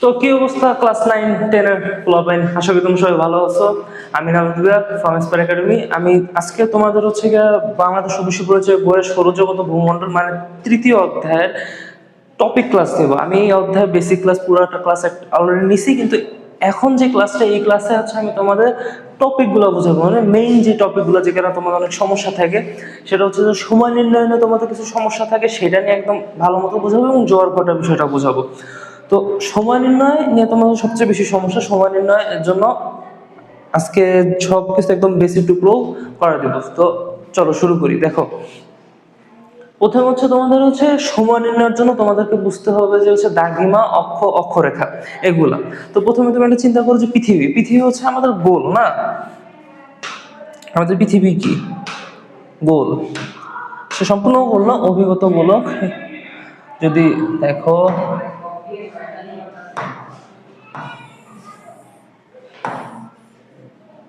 তো কি অবস্থা ক্লাস 9-10 এর পোলাপাইন, আশা করি তুমি সবাই ভালো আছো। আমি নাবিদুল্লাহ ফ্রম এসপার একাডেমি। আমি আজকে তোমাদের হচ্ছে গিয়ে বাংলাদেশ বিশ্ব পরিচয় বইয়ের সৌরজগৎ ও ভূমণ্ডল মানে তৃতীয় অধ্যায়ের টপিক ক্লাস দেবো। আমি এই অধ্যায় বেসিক ক্লাস পুরোটা ক্লাস অলরেডি নিছি, কিন্তু এখন যে ক্লাসটা, এই ক্লাসে হচ্ছে আমি তোমাদের টপিকগুলো বোঝাবো, মানে মেইন যে টপিকগুলো যেখানে তোমাদের অনেক সমস্যা থাকে, সেটা হচ্ছে যে সময় নির্ণয়নে তোমাদের কিছু সমস্যা থাকে, সেটা নিয়ে একদম ভালো মতো বোঝাবো এবং জোয়ার ভাটার বিষয়টা বোঝাবো। তো সময় নির্ণয় নিয়ে তোমাদের সবচেয়ে বেশি সমস্যা, সময় নির্ণয়ের জন্য আজকে সব কিছু একদম বেসিক টুকরো করে দেবো। তো চলো শুরু করি। দেখো, প্রথমে হচ্ছে তোমাদের হচ্ছে সময় নির্ণয়ের জন্য তোমাদেরকে বুঝতে হবে যে হচ্ছে দ্রাঘিমা, অক্ষ, অক্ষরেখা এগুলা। তো প্রথমে তুমি একটা চিন্তা করো যে পৃথিবী হচ্ছে আমাদের গোল না, আমাদের পৃথিবী কি গোল? সে সম্পূর্ণ গোল না, অভিগত গোলক। যদি দেখো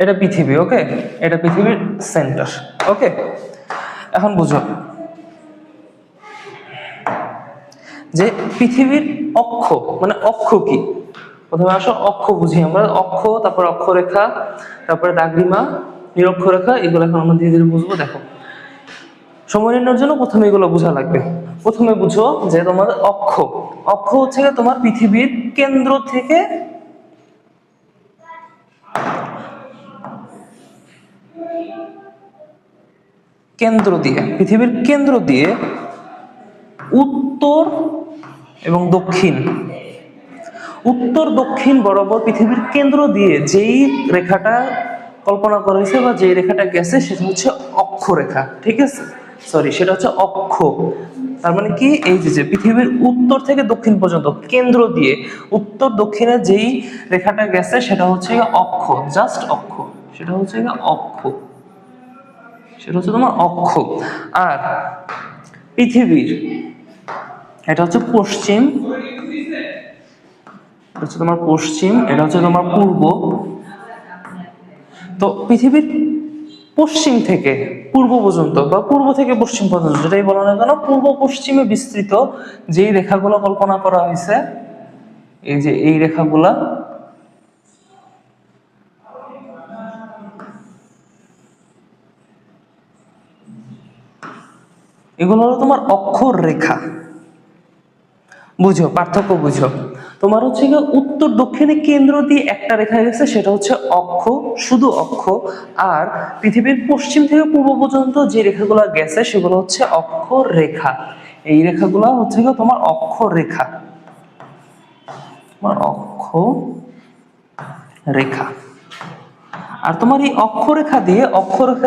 এটা পৃথিবী, ওকে, এটা পৃথিবীর সেন্টার, ওকে। এখন বুঝো যে পৃথিবীর অক্ষ মানে অক্ষ কি। প্রথমে আসো অক্ষ বুঝি আমরা, অক্ষ, তারপর অক্ষরেখা, তারপরে দ্রাঘিমা, নিরক্ষরেখা, এগুলো এখন আমরা ধীরে ধীরে বুঝবো। দেখো, সময় নির্ণয়ের জন্য প্রথমে এগুলো বোঝা লাগবে। প্রথমে বুঝো যে তোমার অক্ষ, অক্ষ হচ্ছে তোমার পৃথিবীর কেন্দ্র থেকে পৃথিবীর কেন্দ্র দিয়ে উত্তর এবং দক্ষিণ, উত্তর দক্ষিণ বরাবর পৃথিবীর কেন্দ্র দিয়ে যেই রেখাটা কল্পনা করা হয়েছে বা যেই রেখাটা গেছে সেটা হচ্ছে অক্ষরেখা, ঠিক আছে? সরি, সেটা হচ্ছে অক্ষ। তার মানে কি, এই যে পৃথিবীর উত্তর থেকে দক্ষিণ পর্যন্ত কেন্দ্র দিয়ে উত্তর দক্ষিণে যেই রেখাটা গেছে সেটা হচ্ছে অক্ষ, জাস্ট অক্ষ, সেটা হচ্ছে অক্ষ, সেটা হচ্ছে তোমার অক্ষ। আর পৃথিবীর এটা হচ্ছে পশ্চিম, এটা হচ্ছে তোমার পশ্চিম, এটা হচ্ছে তোমার পূর্ব। তো পৃথিবীর পশ্চিম থেকে পূর্ব পর্যন্ত বা পূর্ব থেকে পশ্চিম পর্যন্ত, যেটাই বলো না কেন, পূর্ব পশ্চিমে বিস্তৃত যেই রেখাগুলো কল্পনা করা হয়েছে, এই যে এই রেখাগুলা, এগুলো হলো তোমার অক্ষর রেখা। বুঝো, পার্থক্য বুঝো। তোমার হচ্ছে গিয়ে উত্তর দক্ষিণে কেন্দ্র দিয়ে একটা রেখা গেছে, সেটা হচ্ছে অক্ষ, শুধু অক্ষ। আর পৃথিবীর পশ্চিম থেকে পূর্ব পর্যন্ত যে রেখাগুলো গেছে সেগুলো হচ্ছে অক্ষর রেখা। এই রেখাগুলো হচ্ছে গিয়ে তোমার অক্ষর রেখা, তোমার অক্ষ রেখা। আর তোমার এই অক্ষরেখা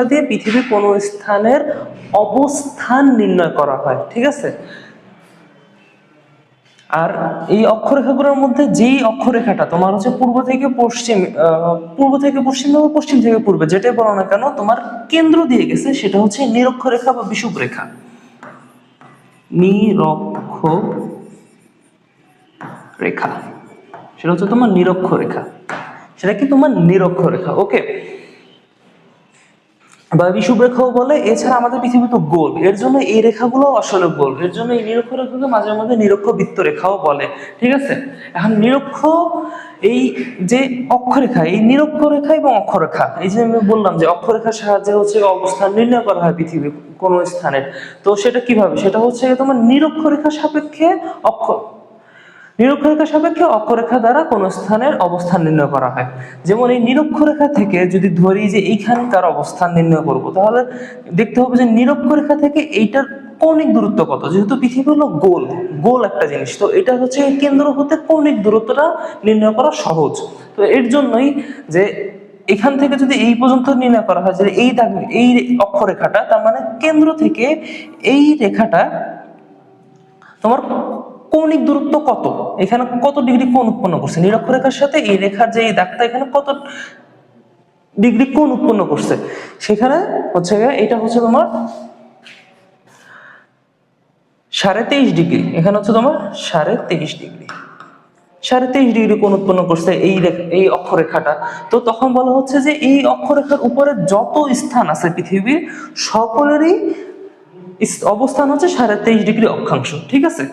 দিয়ে পৃথিবীর কোন স্থানের অবস্থান নির্ণয় করা হয়, ঠিক আছে? আর এই অক্ষরেখাগুলোর মধ্যে যেই অক্ষরেখাটা তোমার হচ্ছে পূর্ব থেকে পশ্চিম বা পশ্চিম থেকে পূর্বে, যেটাই বলো না কেন, তোমার কেন্দ্র দিয়ে গেছে সেটা হচ্ছে নিরক্ষরেখা বা বিষুব রেখা। নিরক্ষরেখা, সেটা হচ্ছে তোমার নিরক্ষরেখা, সেটা কি তোমার নিরক্ষরেখা, ওকে, বা বিষুব রেখাও বলে। এছাড়া আমাদের পৃথিবী তো গোল, এর জন্য এই রেখাগুলো আসলে গোল, এর জন্য এই নিরক্ষ রেখাকে মাঝে মধ্যে নিরক্ষ বৃত্ত রেখাও বলে, ঠিক আছে? এখন নিরক্ষ, এই যে অক্ষরেখা, এই নিরক্ষ রেখা এবং অক্ষরেখা, এই যে আমি বললাম যে অক্ষরেখার সাহায্যে হচ্ছে অবস্থান নির্ণয় করা হয় পৃথিবীর কোন স্থানের। তো সেটা কিভাবে, সেটা হচ্ছে তোমার নিরক্ষ রেখার সাপেক্ষে নিরক্ষরেখা সাপেক্ষে অক্ষরেখা দ্বারা কোন স্থানের অবস্থান নির্ণয় করা হয়। যেমন এই নিরক্ষরেখা থেকে যদি ধরি যে এইখানকার অবস্থান নির্ণয় করব, তাহলে দেখতে হবে যে নিরক্ষরেখা থেকে এইটার কৌণিক দূরত্ব কত। যেহেতু পৃথিবী হলো গোল, গোল একটা জিনিস, তো এটা হচ্ছে কেন্দ্র হতে কৌণিক দূরত্বটা নির্ণয় করা সহজ। তো এর জন্যই যে এখান থেকে যদি এই পর্যন্ত নির্ণয় করা হয় যে এই অক্ষরেখাটা, তার মানে কেন্দ্র থেকে এই রেখাটা তোমার কৌণিক দূরত্ব কত, এখানে কত ডিগ্রি কোণ উৎপন্ন করছে নিরক্ষরেখার সাথে এই রেখার যে এই দাগটা, এখানে কত ডিগ্রি কোণ উৎপন্ন করছে, সেখানে হচ্ছে এটা হচ্ছে তোমার 23.5 ডিগ্রি। এখানে হচ্ছে তোমার 23.5 ডিগ্রি, 23.5 ডিগ্রি কোণ উৎপন্ন করছে এই অক্ষরেখাটা। তো তখন বলা হচ্ছে যে এই অক্ষরেখার উপরে যত স্থান আছে পৃথিবীর সকলেরই অবস্থান হচ্ছে 23.5 ডিগ্রি অক্ষাংশ, ঠিক আছে?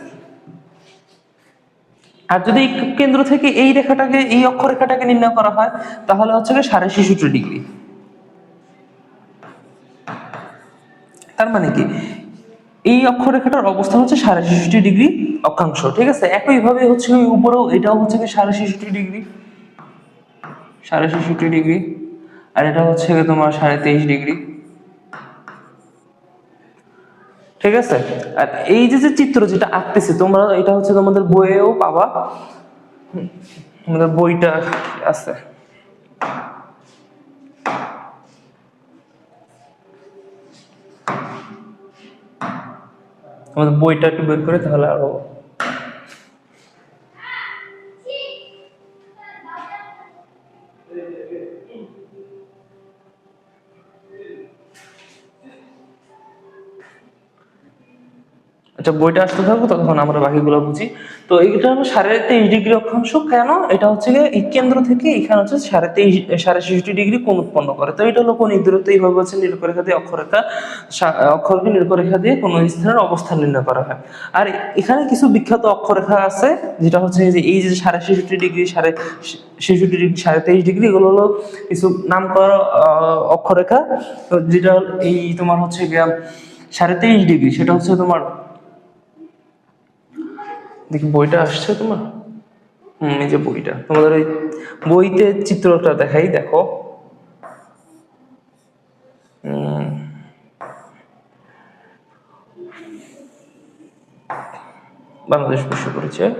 আর যদি এই কেন্দ্র থেকে এই রেখাটাকে, এই অক্ষরেখাটাকে নির্ণয় করা হয়, তাহলে হচ্ছে 66.5 ডিগ্রি। তার মানে কি, এই অক্ষরেখাটার অবস্থান হচ্ছে 66.5 ডিগ্রি অক্ষাংশ, ঠিক আছে। একইভাবে হচ্ছে উপরেও এটাও হচ্ছে 66.5 ডিগ্রি, 66.5 ডিগ্রি, আর এটা হচ্ছে তোমার 23.5 ডিগ্রি, ঠিক আছে। আর এই যে যে চিত্র যেটা আঁকতেছি তোমরা, এটা হচ্ছে তোমাদের বইয়েও পাবা, তোমাদের বইটা আছে, আমাদের বইটা একটু বের করে তাহলে আরো। আচ্ছা, বইটা আসতে থাকবো, তখন আমরা বাকিগুলো বুঝি। তো এইটা হলো 23.5 ডিগ্রি অক্ষাংশ। কেন? এটা হচ্ছে এই কেন্দ্র থেকে এখানে হচ্ছে 66.5 ডিগ্রি কোণ উৎপন্ন করে। তো এটা হলো কোণিক দূরত্ব। এইভাবে হচ্ছে নিরক্ষরেখা দিয়ে অক্ষরকে নিরক্ষরেখা দিয়ে কোন স্থানের অবস্থান নির্ণয় করা হয়। আর এখানে কিছু বিখ্যাত অক্ষরেখা আছে, যেটা হচ্ছে এই যে 66.5 ডিগ্রি, 66.5 ডিগ্রি, 23.5 ডিগ্রি, এগুলো হলো কিছু নাম করা অক্ষরেখা। যেটা এই তোমার হচ্ছে 23.5 ডিগ্রি, সেটা হচ্ছে তোমার, দেখি বইটা আসছে তোমার, এই যে বইটা, তোমাদের ওই বইতে চিত্রটা দেখাই, দেখো। বাংলাদেশ বিশ্ব পরিচয়,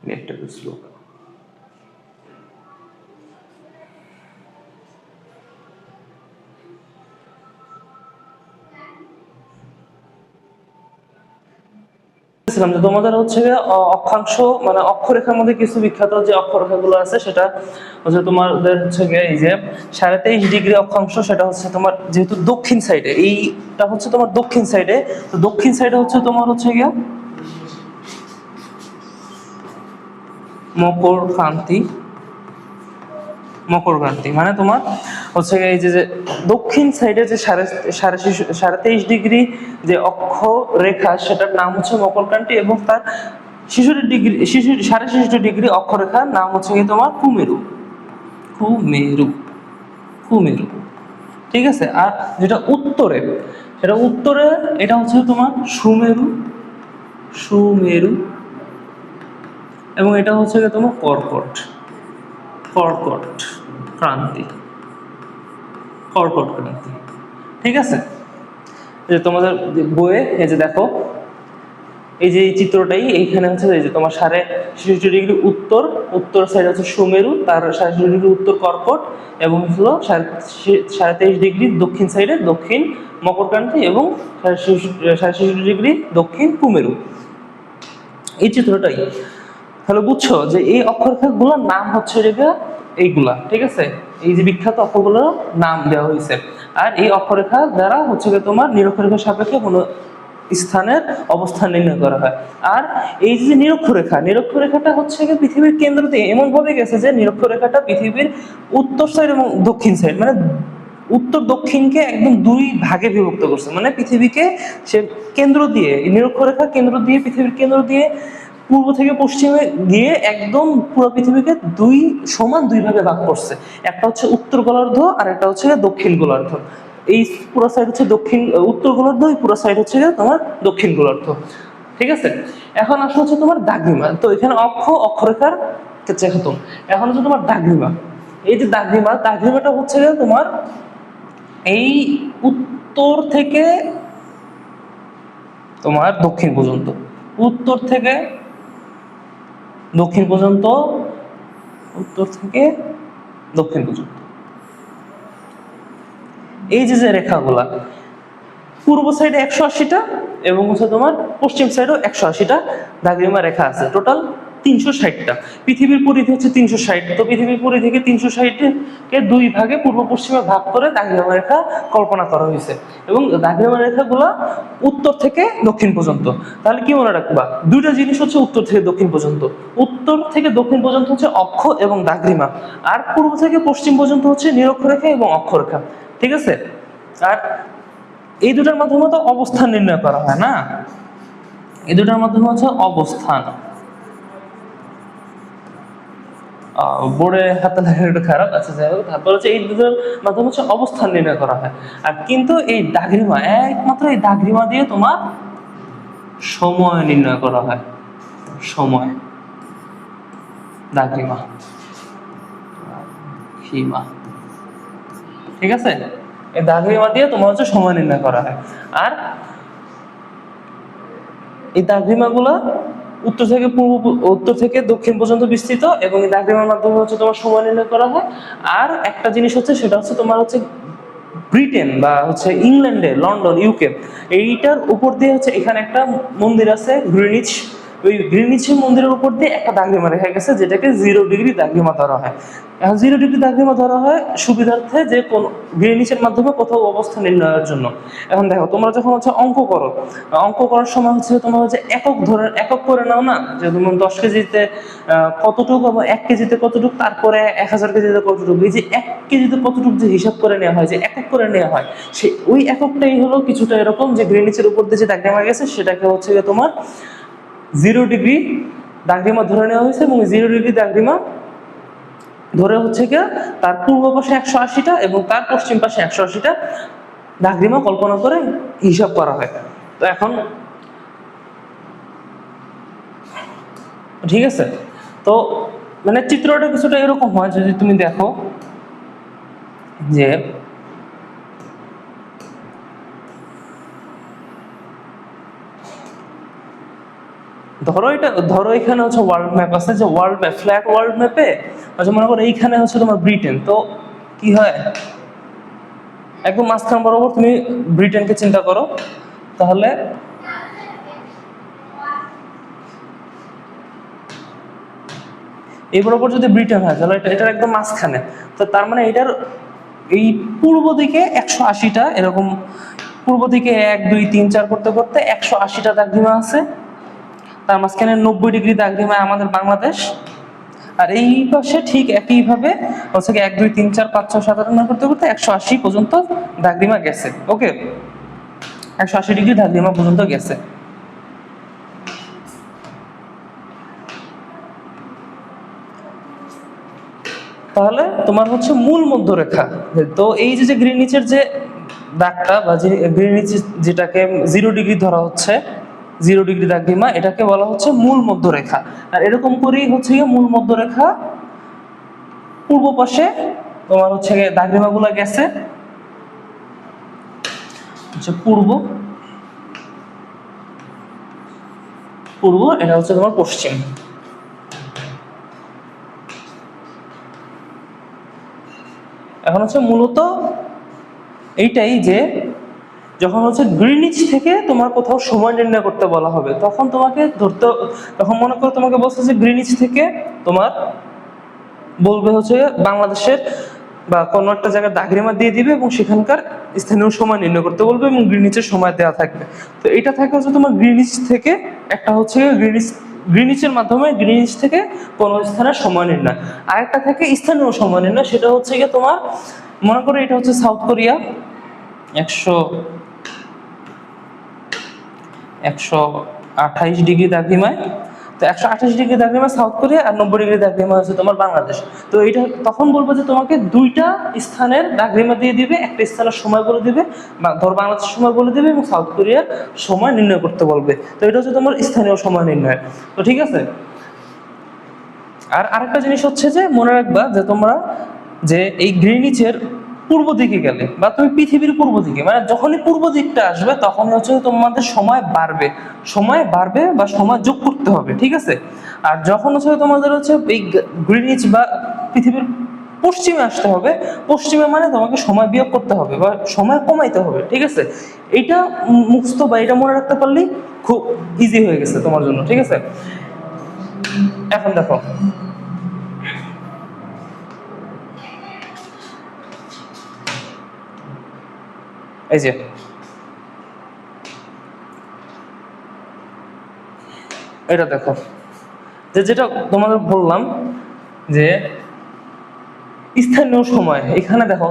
নেটটা স্লো। তোমাদের হচ্ছে অক্ষাংশ মানে অক্ষরেখার মধ্যে কিছু বিখ্যাত যে অক্ষরেখাগুলো আছে, সেটা হচ্ছে তোমাদের হচ্ছে এই যে 23.5 ডিগ্রি অক্ষাংশ, সেটা হচ্ছে তোমার যেহেতু দক্ষিণ সাইডে, এইটা হচ্ছে তোমার দক্ষিণ সাইডে, তো দক্ষিণ সাইডে হচ্ছে তোমার হচ্ছে মকরক্রান্তি মানে তোমার হচ্ছে এই যে দক্ষিণ সাইডে যে 23.5 ডিগ্রি যে অক্ষ রেখা, সেটার নাম হচ্ছে মকরক্রান্তি, এবং তার 66.5 ডিগ্রি অক্ষরেখার নাম হচ্ছে তোমার কুমেরু। কুমেরু, ঠিক আছে। আর যেটা উত্তরে, এটা হচ্ছে তোমার সুমেরু, এবং এটা হচ্ছে তোমার কর্কট ক্রান্তি, ঠিক আছে। যে তোমাদের বইয়ে এই যে দেখো, এই যে এই চিত্রটাই, এইখানে হচ্ছে এই যে তোমার 66.5 ডিগ্রি উত্তর সাইড হচ্ছে সুমেরু, তার 66.5 ডিগ্রি উত্তর কর্কট, এবং হলো 23.5 ডিগ্রি দক্ষিণ সাইডে দক্ষিণ মকরক্রান্তি, এবং 66.5 ডিগ্রি দক্ষিণ কুমেরু, এই চিত্রটাই। তাহলে বুঝছো যে এই অক্ষরগুলোর নাম হচ্ছে এইগুলা, ঠিক আছে। এই যে বিখ্যাত অক্ষরগুলোর নাম দেওয়া হয়েছে। আর এই অক্ষরেখা দ্বারা হচ্ছে তোমার নিরক্ষরেখার সাপেক্ষে কোনো স্থানের অবস্থান নির্ণয় করা হয়। আর এই যে নিরক্ষরেখাটা হচ্ছে পৃথিবীর কেন্দ্র দিয়ে এমন ভাবে গেছে যে নিরক্ষরেখাটা পৃথিবীর উত্তর সাইড এবং দক্ষিণ সাইড, মানে উত্তর দক্ষিণকে একদম দুই ভাগে বিভক্ত করছে। মানে পৃথিবীকে সে কেন্দ্র দিয়ে, নিরক্ষরেখা কেন্দ্র দিয়ে, পৃথিবীর কেন্দ্র দিয়ে পূর্ব থেকে পশ্চিমে গিয়ে একদম পুরো পৃথিবীকে দুই ভাগে ভাগ করছে। একটা হচ্ছে উত্তর গোলার্ধ, আর একটা হচ্ছে দক্ষিণ গোলার্ধ। এই পুরো সাইড হচ্ছে উত্তর গোলার্ধ, এই পুরো সাইড হচ্ছে তোমার দক্ষিণ গোলার্ধ, ঠিক আছে। এখন আসলে হচ্ছে তোমার দাগনিমা। তো এখানে অক্ষরেখার ক্ষেত্রে খতম। এখন হচ্ছে তোমার দাগনিমা। এই যে দাগনিমাটা হচ্ছে তোমার এই উত্তর থেকে তোমার দক্ষিণ পর্যন্ত, উত্তর থেকে দক্ষিণ পর্যন্ত, এই যে রেখাগুলা, পূর্ব সাইডে 180টা এবং হচ্ছে তোমার পশ্চিম সাইডেও 180টা দাগনিমা রেখা আছে। টোটাল 360টা। পৃথিবীর পরিধি হচ্ছে 360, তো পৃথিবীর পরিধিকে 360কে 2 ভাগে পূর্ব পশ্চিমে ভাগ করে দ্রাঘিমা রেখা কল্পনা করা হয়েছে, এবং দ্রাঘিমা রেখাগুলো উত্তর থেকে দক্ষিণ পর্যন্ত। তাহলে কি মনে রাখবা, দুইটা জিনিস হচ্ছে উত্তর থেকে দক্ষিণ পর্যন্ত। উত্তর থেকে দক্ষিণ পর্যন্ত হচ্ছে অক্ষ এবং দ্রাঘিমা, আর পূর্ব থেকে পশ্চিম পর্যন্ত হচ্ছে নিরক্ষরেখা এবং অক্ষরেখা, ঠিক আছে? আর এই দুটার মাধ্যমে তো অবস্থান নির্ণয় করা হয় না, এই দুটার মাধ্যমে হচ্ছে অবস্থান। বোর্ডে হাতে লাগা একটু খারাপ, আচ্ছা যাই হোক। তারপর হচ্ছে এই দুটোর মাধ্যমে হচ্ছে অবস্থান নির্ণয় করা হয়। আর কিন্তু এই দ্রাঘিমা, একমাত্র এই দ্রাঘিমা দিয়ে তোমার সময় নির্ণয় করা হয়, সময়, দ্রাঘিমা, সীমা, ঠিক আছে? এই দ্রাঘিমা দিয়ে তোমার হচ্ছে সময় নির্ণয় করা হয়। আর এই দ্রাঘিমাগুলো উত্তর থেকে দক্ষিণ পর্যন্ত বিস্তৃত, এবং এই দ্রাঘিমার মাধ্যমে হচ্ছে তোমার সময় নির্ণয় করা হয়। আর একটা জিনিস হচ্ছে, সেটা হচ্ছে তোমার হচ্ছে ব্রিটেন বা হচ্ছে ইংল্যান্ডে, লন্ডন, ইউকে, এইটার উপর দিয়ে হচ্ছে এখানে একটা মন্দির আছে গ্রিনিচ, ওই গ্রিনিচের মন্দিরের উপর দিয়ে একটা দ্রাঘিমা রেখা গেছে, যেটাকে 0 ডিগ্রি দ্রাঘিমা ধরা হয়। এখন 0 ডিগ্রি দ্রাঘিমা ধরা হয় সুবিধার্থে, যে কোন গ্রিনিচের মাধ্যমে কোথাও অবস্থান নির্ণয়ের জন্য। এখন দেখো, তোমরা যখন হচ্ছে অঙ্ক করো, অঙ্ক করার সময় হচ্ছে তোমরা হচ্ছে একক করে নাও না, যে যেমন 10 কেজিতে কতটুকু এবং 1 কেজিতে কতটুকু, তারপরে 1000 কেজিতে কতটুকু, এই যে 1 কেজিতে কতটুকু যে হিসাব করে নেওয়া হয়, যে একক করে নেওয়া হয়, সেই ওই এককটাই হলো কিছুটা এরকম, যে গ্রিনিচের উপর দিয়ে যে দ্রাঘিমা গেছে সেটাকে হচ্ছে তোমার 0 ডিগ্রি দ্রাঘিমা ধরে নেওয়া হয়েছে, এবং 0 ডিগ্রি দ্রাঘিমা ধরে হচ্ছে গিয়ে তার পূর্ব পাশে 180টা এবং তার পশ্চিম পাশে 180টা দ্রাঘিমা কল্পনা করে হিসাব করা হয়। তো এখন ঠিক আছে, তো মানে চিত্রটা কিছুটা এরকম হয়, যদি তুমি দেখো যে ধরো এখানে হচ্ছে ওয়ার্ল্ড ম্যাপ আছে, যে ওয়ার্ল্ড ম্যাপ, ফ্ল্যাট ওয়ার্ল্ড ম্যাপে হচ্ছে মনে করো এইখানে হচ্ছে তোমার ব্রিটেন, তো কি হয়, একদম মাঝখান বরাবর তুমি ব্রিটেনকে চিন্তা করো, তাহলে এই বরাবর যদি ব্রিটেন হয়, তাহলে এটার একদম মাঝখানে, তো তার মানে এটার এই পূর্ব দিকে 180টা এরকম, পূর্ব দিকে 1 2 3 4 করতে করতে 180টা দ্রাঘিমা আছে, তার মাঝখানে 90 ডিগ্রি দ্রাঘিমায় আমাদের বাংলাদেশ। আর এই পাশে ঠিক একইভাবে হচ্ছে 1 2 3 4 5 6 7 8 করতে করতে 180 পর্যন্ত দ্রাঘিমা গেছে। ওকে, 180 ডিগ্রি দ্রাঘিমা পর্যন্ত গেছে। তাহলে তোমার হচ্ছে মূল মধ্যরেখা, তো এই যে গ্রিনিচের যে দাগটা বা যে গ্রিনিচ, যেটাকে 0 ডিগ্রি ধরা হচ্ছে, 0 ডিগ্রি দ্রাঘিমা, এটাকে বলা হচ্ছে মূল মধ্যরেখা। আর এরকম করেই হচ্ছে মূল মধ্যরেখা পূর্ব পাশে তোমার হচ্ছে দ্রাঘিমা গুলা গেছে, পূর্ব, এটা হচ্ছে তোমার পশ্চিম। এখন হচ্ছে মূলত এইটাই, যে যখন হচ্ছে গ্রিনিচ থেকে তোমার কোথাও সময় নির্ণয় করতে বলা হবে, তখন তোমাকে তখন মনে করো তোমাকে বলছে যে গ্রিনিচ থেকে তোমার বলবে হচ্ছে বাংলাদেশের বা কোনো একটা জায়গায় দ্রাঘিমা দিয়ে দিবে, এবং সেখানকার স্থানীয় সময় নির্ণয় করতে বলবে, এবং গ্রিনিচের সময় দেওয়া থাকবে। তো এটা থাকে হচ্ছে তোমার গ্রিনিচ থেকে, একটা হচ্ছে গ্রিনিচের মাধ্যমে গ্রিনিচ থেকে কোনো স্থানের সময় নির্ণয়, আরেকটা থাকে স্থানীয় সময় নির্ণয়, সেটা হচ্ছে গিয়ে তোমার মনে করো এটা হচ্ছে সাউথ কোরিয়া, 128 ডিগ্রি দ্রাঘিমায়, তো 128 ডিগ্রি দ্রাঘিমা সাউথ কোরিয়া, আর 90 ডিগ্রি দ্রাঘিমা হচ্ছে তোমার বাংলাদেশ। তো এটা তখন বলবো যে তোমাকে দুইটা স্থানের দ্রাঘিমা দিয়ে দিবে, একটা স্থানের সময় বলে দিবে, ধর বাংলাদেশের সময় বলে দিবে, এবং সাউথ কোরিয়ার সময় নির্ণয় করতে বলবে। তো এটা হচ্ছে তোমার স্থানীয় সময় নির্ণয়। তো ঠিক আছে, আর আরেকটা জিনিস হচ্ছে যে মনে রাখবা, যে তোমরা যে এই গ্রিনিচের পূর্ব দিকে গেলে, বা তুমি পৃথিবীর পূর্ব দিকে, মানে যখনই পূর্ব দিকটা আসবে তখন হচ্ছে তোমাদের সময় বাড়বে বা সময় যোগ করতে হবে, ঠিক আছে? আর যখন হচ্ছে তোমাদের হচ্ছে এই গ্রিনিচ বা পৃথিবীর পশ্চিমে আসতে হবে, পশ্চিমে মানে তোমাকে সময় বিয়োগ করতে হবে বা সময় কমাইতে হবে, ঠিক আছে? এইটা মুখস্থ বা এটা মনে রাখতে পারলেই খুব ইজি হয়ে গেছে তোমার জন্য, ঠিক আছে? এখন দেখো এই যে এটা দেখো, যেটা তোমাদের বললাম যে স্থানীয় সময়, এখানে দেখো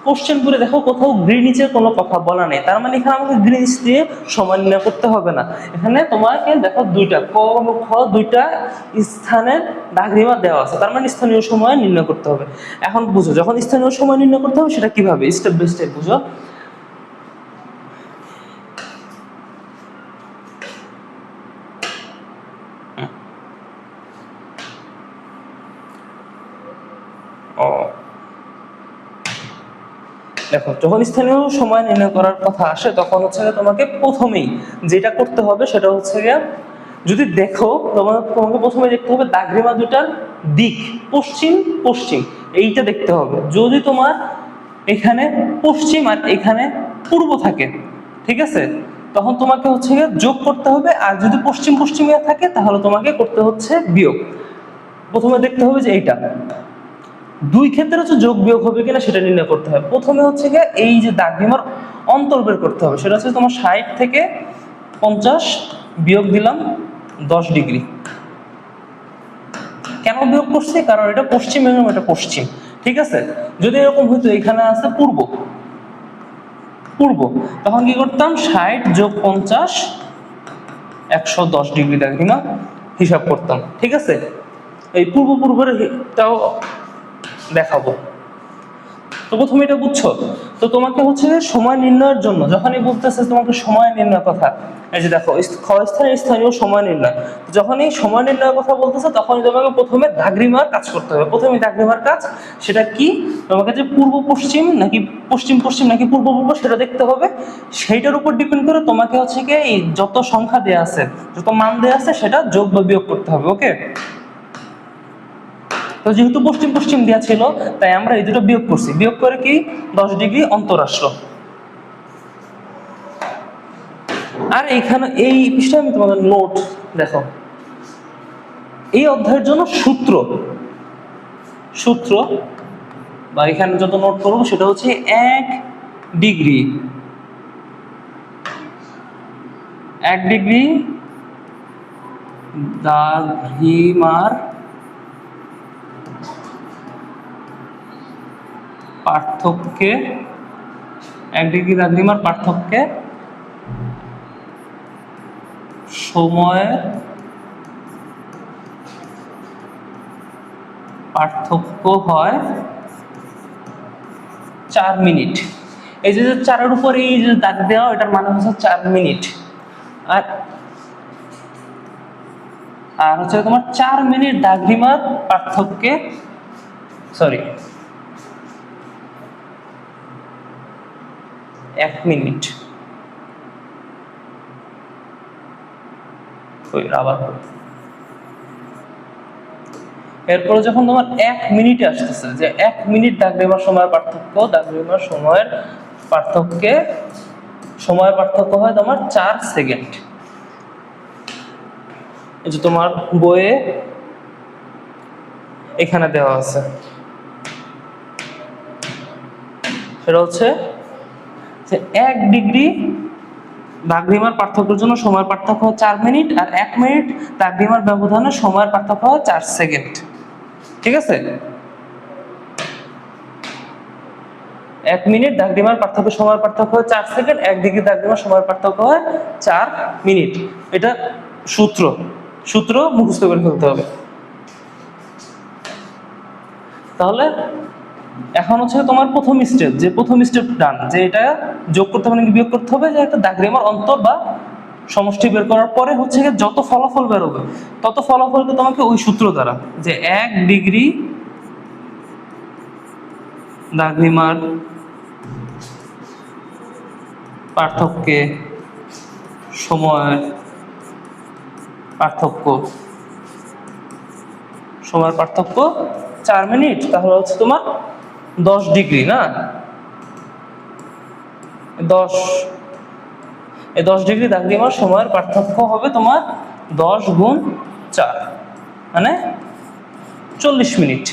কোশ্চেন করে দেখো কোথাও গ্রিনিচের কোনো কথা বলা নেই, তার মানে এখানে আমাকে গ্রিনিচ দিয়ে সময় নির্ণয় করতে হবে না। এখানে তোমাকে দেখো দুইটা ক খ দুইটা স্থানের দাগরিমা দেওয়া আছে, তার মানে স্থানীয় সময় নির্ণয় করতে হবে। এখন বুঝো যখন স্থানীয় সময় নির্ণয় করতে হবে সেটা কিভাবে, স্টেপ বাই স্টেপ বুঝো। দেখো যখন স্থানীয় সময় নির্ণয় করার কথা আসে তখন হচ্ছে তোমাকে প্রথমেই যেটা করতে হবে সেটা হচ্ছে গিয়ে, যদি দেখো তোমাকে প্রথমে দেখতে হবে দাগরিমা দুটার দিক, পশ্চিম পশ্চিম এইটা দেখতে হবে। যদি তোমার এখানে পশ্চিম আর এখানে পূর্ব থাকে, ঠিক আছে, তখন তোমাকে হচ্ছে গিয়ে যোগ করতে হবে, আর যদি পশ্চিম পশ্চিমে থাকে তাহলে তোমাকে করতে হচ্ছে বিয়োগ। প্রথমে দেখতে হবে যে এইটা দুই ক্ষেত্রে হচ্ছে যোগ বিয়োগ হবে কিনা সেটা নির্ণয় করতে হবে। প্রথমে হচ্ছে গিয়ে এই যে দাগরিমার অন্তর বের করতে হবে, সেটা হচ্ছে তোমার 60 থেকে 50 বিয়োগ দিলাম 10 ডিগ্রি। কেন বিয়োগ করছি, কারণ এটা পশ্চিম এবং এটা পশ্চিম, ঠিক আছে। যদি এরকম হইতো এখানে আছে পূর্ব পূর্ব, তখন কি করতাম 60 যোগ 50 110 ডিগ্রি দাগরিমা হিসাব করতাম, ঠিক আছে। এই পূর্ব পূর্বেরটাও দেখাবো। তো প্রথমে এটা বুঝছো, তো তোমাকে হচ্ছে সময় নির্ণয়ের জন্য যখনই বলতেছে তোমাকে সময় নির্ণয়ের কথা, এই যে দেখো স্থানীয় সময় নির্ণয়, যখন এই সময় নির্ণয়ের কথা বলতেছে তখনই তোমাকে প্রথমে দাগরিমার কাজ করতে হবে। প্রথমে দাগরিমার কাজ সেটা কি, তোমাকে যে পূর্ব পশ্চিম নাকি পশ্চিম পশ্চিম নাকি পূর্ব পূর্ব সেটা দেখতে হবে। সেইটার উপর ডিপেন্ড করে তোমাকে হচ্ছে কি এই যত সংখ্যা দেয়া আছে, যত মান দেয়া আছে সেটা যোগ বা বিয়োগ করতে হবে। ওকে, তো যেহেতু পশ্চিম পশ্চিম দেওয়া ছিল তাই আমরা এই দুটো বিয়োগ করছি, বিয়োগ করে কি 10 ডিগ্রি অন্তর আসলো। আর এইখানে এই পৃষ্ঠায় আমি তোমাদের নোট দেখো, এই অধ্যায়ের জন্য সূত্র সূত্র বা এখানে যত নোট করবো সেটা হচ্ছে 1 ডিগ্রি দাগরিমার পার্থক্যে 1 ডিগ্রি দাগরিমার পার্থক্যে সময়ের পার্থক্য হয় 4 মিনিট। এই যে 4-এর উপরে এই যে দাগ দেওয়া, এটার মানে হচ্ছে 4 মিনিট। আর হচ্ছে তোমার 4 মিনিট দাগরিমার পার্থক্যে, সরি 1 মিনিট, এরপরে যখন তোমার 1 মিনিটে আসতেছে, যে 1 মিনিট দাগরিমার সময়ের পার্থক্য, দাগরিমার সময়ের পার্থক্য হয় তোমার 4 সেকেন্ড। এই যে তোমার বইয়ে এখানে দেওয়া আছে, সেটা হচ্ছে যে 1 ডিগ্রি দাগরিমার পার্থক্যের জন্য সময়ের পার্থক্য হয় 4 মিনিট, আর 1 মিনিট দাগরিমার ব্যবধানে সময়ের পার্থক্য হয় 4 সেকেন্ড, ঠিক আছে। 1 মিনিট দাগরিমার পার্থক্য সময়ের পার্থক্য হয় 4 সেকেন্ড, 1 ডিগ্রি দাগরিমার সময়ের পার্থক্য হয় 4 মিনিট। এটা সূত্র মুখস্থ করে ফেলতে হবে। তাহলে এখন হচ্ছে তোমার প্রথম স্টেপ ডান, যে এটা যোগ করতে হবে নাকি বিয়োগ করতে হবে, যে একটা দাগরিমার অন্তর বা সমষ্টি বের করার পরে হচ্ছে যত ফলাফল বেরোবে তত ফলাফলকে তোমাকে ওই সূত্র দ্বারা, যে 1 ডিগ্রি দাগরিমার পার্থক্যে সময়ের পার্থক্য 4 মিনিট, তাহলে হচ্ছে তোমার 10 ডিগ্রি না, 10 ডিগ্রি দাগরিমার সময়ের পার্থক্য হবে তোমার 10 গুণ 4, মানে 40 মিনিট।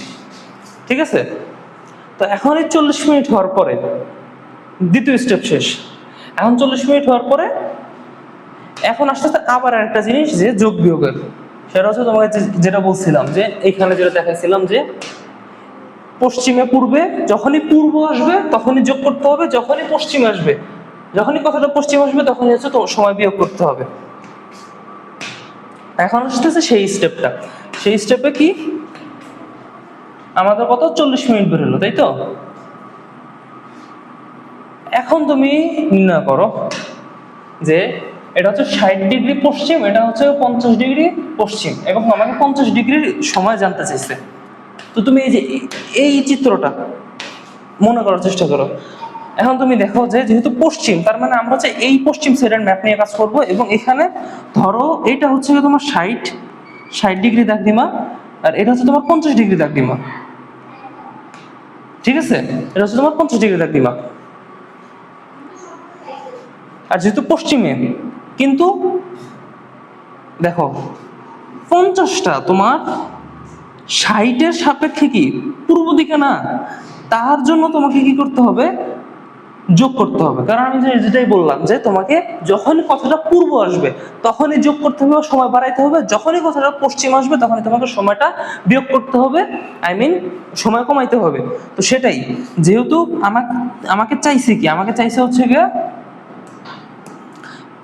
ঠিক আছে, তো এখন এই 40 মিনিট হওয়ার পরে দ্বিতীয় স্টেপ শেষ। এখন 40 মিনিট হওয়ার পরে এখন আস্তে আস্তে আবার একটা জিনিস যে যোগ বিয়োগের, সেটা হচ্ছে তোমাকে যেটা বলছিলাম যে এইখানে যেটা দেখাইছিলাম যে পশ্চিমে পূর্বে, যখনই পূর্ব আসবে তখনই যোগ করতে হবে, যখনই পশ্চিম আসবে, যখনই কথাটা পশ্চিম আসবে তখনই হচ্ছে তো সময় বিয়োগ করতে হবে। এখন আসতেছে সেই স্টেপটা। সেই স্টেপে কি আমাদের কত 40 মিনিট বের হলো, তাই তো? এখন তুমি নির্ণয় করো যে এটা হচ্ছে 60 ডিগ্রি পশ্চিম, এটা হচ্ছে 50 ডিগ্রি পশ্চিম, এবং আমাকে 50 ডিগ্রির সময় জানতে চাইছে। তো তুমি এই যে এই চিত্রটা মনে করার চেষ্টা করো। এখন তুমি দেখো যে যেহেতু পশ্চিম, তার মানে আমরা হচ্ছে এই পশ্চিম সাইডের ম্যাপ নিয়ে কাজ করব, এবং এখানে ধরো এইটা হচ্ছে তোমার 60 ডিগ্রি দাগদিমা, আর এটা হচ্ছে তোমার 50 ডিগ্রি দাগদিমা। ঠিক আছে, এটা হচ্ছে তোমার 50 ডিগ্রি দাগদিমা। আর যেহেতু পশ্চিমে, কিন্তু দেখো 50টা তোমার 60-এর সাপেক্ষে কি পূর্ব দিকে না, তার জন্য তোমাকে কি করতে হবে, যোগ করতে হবে। কারণ আমি যেটাই বললাম যে তোমাকে যখনই কথাটা পূর্ব আসবে তখনই যোগ করতে হবে, সময় বাড়াইতে হবে, যখনই কথাটা পশ্চিম আসবে তখনই তোমাকে সময়টা বিয়োগ করতে হবে, সময় কমাইতে হবে। তো সেটাই, যেহেতু আমাকে চাইছে কি, আমাকে চাইছে হচ্ছে গিয়ে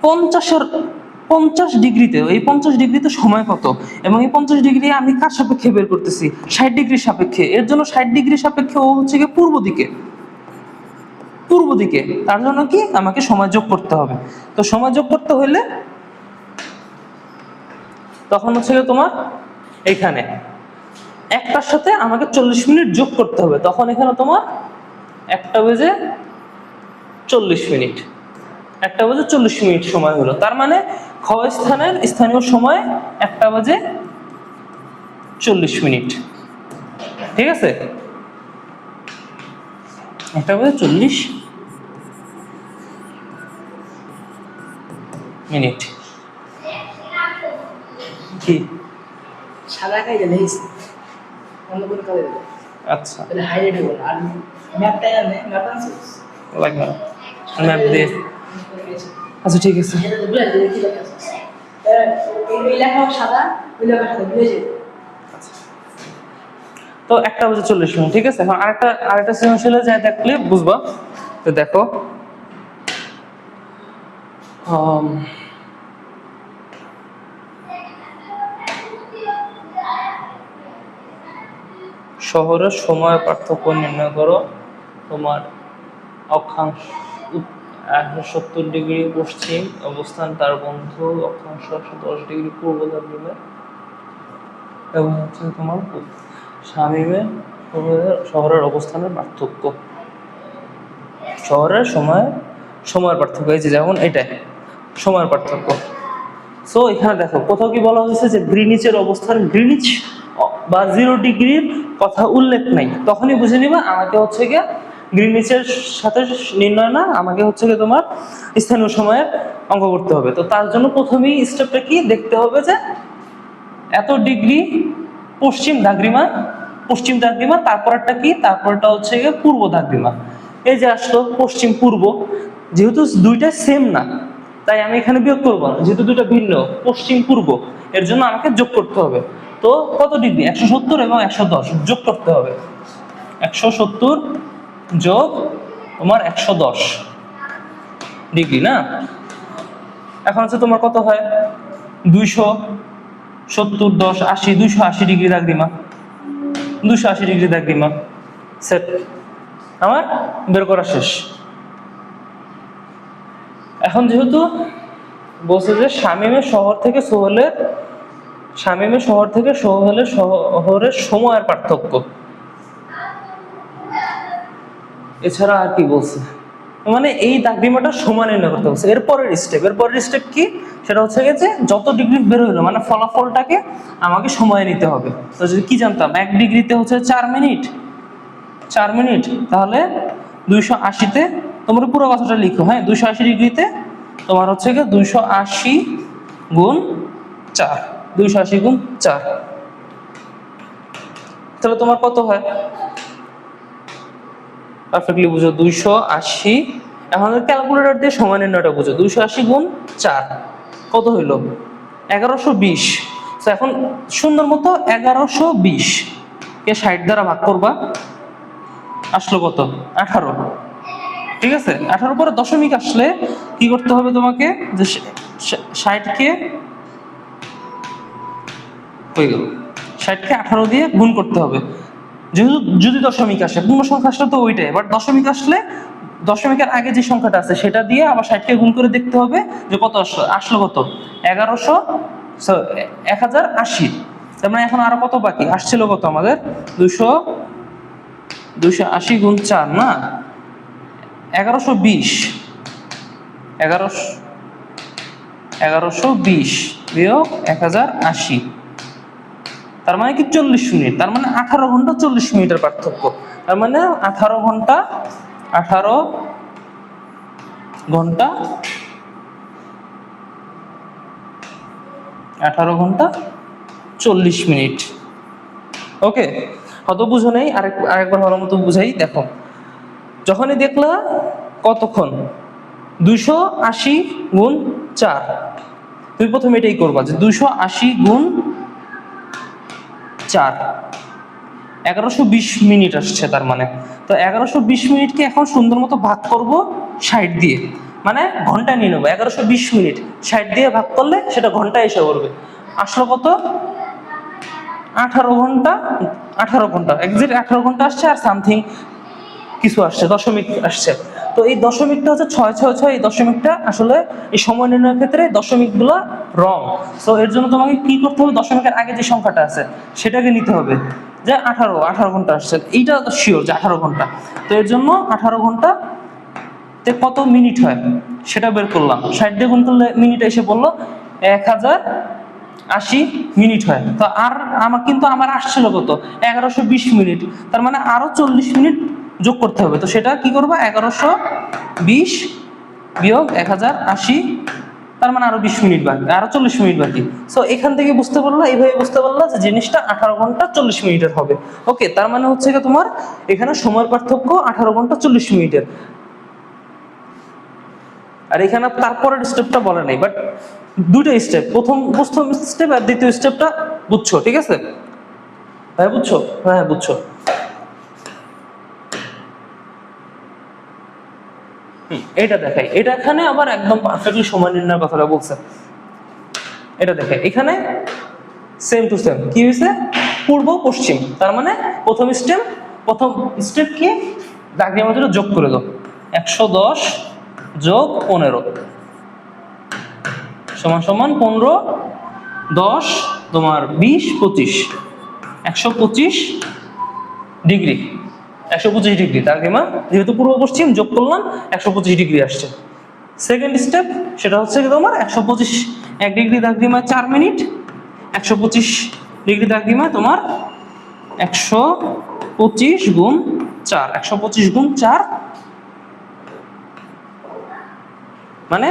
50 ডিগ্রিতে, এই 50 ডিগ্রিতে সময় কত, এবং এই 50 ডিগ্রি আমি কার সাপেক্ষে বের করতেছি, 60 ডিগ্রির সাপেক্ষে। এর জন্য 60 ডিগ্রির সাপেক্ষে ও হচ্ছে গিয়ে পূর্ব দিকে, তার জন্য কি আমাকে সময় যোগ করতে হবে। তো সময় যোগ করতে হলে তখন হচ্ছে গিয়ে তোমার এখানে একটার সাথে আমাকে 40 মিনিট যোগ করতে হবে, তখন এখানে তোমার 1:40, 1:40 মিনিট সময় হলো। তার মানে খ স্থানের স্থানীয় সময় 1:40 মিনিট। ঠিক আছে, 1:40 মিনিট। কি সাদা খাই গেলে অন্য কোনো কাজে দেবে। আচ্ছা, তাহলে হাইলাইট হবে না। আর ম্যাপটাই আনে, ম্যাপ আনছিস? লাগবে না, ম্যাপ দিয়ে। আচ্ছা ঠিক আছে, এটা তো বুঝে যাবে কি লেখা আছে। এই লেখা সাদা, ওই লেখা সাদা, বুঝে যাবে। তো 1:40 মিনিট। ঠিক আছে, এখন আরেকটা সৃজনশীলে যা দেখলে বুঝবা। তো দেখো শহরের সময় পার্থক্য নির্ণয় করো। তোমার অক্ষাংশ 70 ডিগ্রি পশ্চিম অবস্থান, তার বন্ধু অক্ষাংশ 10 ডিগ্রি পূর্ব দাগদিমে, এবং হচ্ছে তোমার শামীমে শহরের অবস্থানের পার্থক্য, শহরের সময়ের পার্থক্য। এই যে যেমন এটাই সময়ের পার্থক্য। সো এখানে দেখো কোথাও কি বলা হয়েছে যে গ্রিনিচের অবস্থান, গ্রিনিচ বা 0 ডিগ্রির কথা উল্লেখ নাই, তখনই বুঝে নিবা আমাকে হচ্ছে গিয়ে গ্রিনিচের সাথে নির্ণয় না, আমাকে হচ্ছে গিয়ে তোমার স্থানীয় সময়ের অঙ্ক করতে হবে। তো তার জন্য প্রথমেই স্টেপটা কি দেখতে হবে যে এত ডিগ্রি পশ্চিম দাগদিমা, তারপরটা কি, তারপরটা হচ্ছে গিয়ে পূর্ব দাগদিমা। এই যে আসলো পশ্চিম পূর্ব, যেহেতু দুইটা সেম না তাই আমি এখানে বিয়োগ করবো না, যেহেতু দুইটা ভিন্ন পশ্চিম পূর্ব, এর জন্য আমাকে যোগ করতে হবে। তো কত ডিগ্রি, 170 এবং 110 যোগ করতে হবে। 170 যোগ তোমার 110 ডিগ্রি না, এখন হচ্ছে তোমার কত হয়, 270, 10, 80, 280 ডিগ্রি দাগদিমা, 280 ডিগ্রি দাগদিমা। সেট, আমার বের করা শেষ। এখন যেহেতু বলছে যে শামীমে শহর থেকে সোহেলের শহরের সময়ের পার্থক্য, এছাড়া আর কি বলছে, মানে এই দাগদিমাটা সমান নির্ণয় করতে বলছে। এরপরের স্টেপ কি, সেটা হচ্ছে যে যত ডিগ্রি বের হইলো মানে ফলাফলটাকে আমাকে সময় নিতে হবে। তো যদি কি জানতাম 1 ডিগ্রিতে হচ্ছে 4 মিনিট, তাহলে 280-তে তোমরা পুরো কথাটা লিখো। হ্যাঁ, 280 ডিগ্রিতে তোমার হচ্ছে গিয়ে 280 গুণ 4, তাহলে তোমার কত হয়? পারফেক্টলি বুঝো, 280। এখন ক্যালকুলেটর দিয়ে সময় নির্ণয়টা বুঝো। 280 গুণ 4 কত হইল? 1120। তো এখন সুন্দর মতো 1120 কে 60 দ্বারা ভাগ করবা, আসলো কত? 18। ঠিক আছে, 18 পরে দশমিক আসলে কি করতে হবে তোমাকে? যে 60কে হয়ে গেল, 60কে 18 দিয়ে গুণ করতে হবে। যেহেতু যদি দশমিক আসে, পূর্ণ সংখ্যা আসলে তো ওইটাই, বাট দশমিক আসলে দশমিকের আগে যে সংখ্যাটা আছে সেটা দিয়ে আবার 60কে গুণ করে দেখতে হবে যে কত আসলো। আসলো কত? 1080। তার মানে এখন আরো কত বাকি আসছিল? কত আমাদের? 280 গুণ 4 না, 1120। 1120 বিয়োগ 1080, তার মানে কি 40 মিনিট। তার মানে 18 ঘন্টা 40 মিনিটের পার্থক্য। তার মানে 18 ঘন্টা 40 মিনিট। ওকে, হয়তো বুঝো নেই, আরেকবার ভালো মতো বুঝাই। দেখো, যখনই দেখলা কতক্ষণ 280 গুণ 4, তুমি প্রথমে এটাই করবা যে 280 গুণ 4 1120 মিনিট আসছে। তার মানে তো 1120 মিনিটকে এখন সুন্দর মতো ভাগ করব 60 দিয়ে, মানে ঘন্টা নিয়ে নেবো। 1120 মিনিট 60 দিয়ে ভাগ করলে সেটা ঘন্টায় এসে পড়বে। আসলো কত? 18 ঘন্টা। 18 ঘন্টা এক্সাক্ট 18 ঘন্টা আসছে, আর সামথিং কিছু আসছে, দশমিক আসছে। তো এই দশমিকটা হচ্ছে 666। এই দশমিকটা আসলে এই সময় নির্ণয়ের ক্ষেত্রে দশমিকগুলো রং। সো এর জন্য তোমাকে কি করতে হবে? দশমিকের আগে যে সংখ্যাটা আছে সেটাকে নিতে হবে। যে 18 ঘন্টা আসছে, এইটা শিওর যে 18 ঘন্টা। তো এর জন্য 18 ঘন্টা তে কত মিনিট হয় সেটা বের করলাম। 60 দিয়ে গুণ করলে মিনিট এসে পড়লো 1080 মিনিট হয়। তো আর আমার আসছিল কত? 1120 মিনিট। তার মানে আরো 40 মিনিট যোগ করতে হবে। তো সেটা কি করবো? 1120 বিয়োগ 1080, তার মানে আরো 20 মিনিট বাকি, আরো 40 মিনিট বাকি। সো এখান থেকে বুঝতে পারলো, এইভাবে বুঝতে পারলো যে জিনিসটা 18 ঘন্টা 40 মিনিটের হবে। ওকে, তার মানে হচ্ছে কি তোমার এখানে সময়ের পার্থক্য 18 ঘন্টা 40 মিনিটের। আর এখানে তারপরের স্টেপটা বলে নাই, বাট দুটো স্টেপ, প্রথম স্টেপ আর দ্বিতীয় স্টেপটা বুঝছো? ঠিক আছে ভাই, বুঝছো? হ্যাঁ বুঝছো। এটা দেখাই, এটা এখানে আবার একদম পারফেক্টলি সময় নির্ণয়ের কথাটা বলছে। এটা দেখাই, এখানে সেম টু সেম কি হয়েছে? পূর্ব পশ্চিম। তার মানে প্রথম স্টেপ কি? দাগের মধ্যে যোগ করে দাও। 110 যোগ 15 সমান সমান 15, 10 তোমার 20, 25, 125 ডিগ্রি। 125 ডিগ্রি দাগেমা, যেহেতু পূর্ব পশ্চিম যোগ করলাম 125 ডিগ্রি আসছে। সেকেন্ড স্টেপ সেটা হচ্ছে কি তোমার 125, 1 ডিগ্রি দাগিমা 4 মিনিট, 125 ডিগ্রি দাগিমা তোমার 125 গুণ 4, 125 গুণ 4 মানে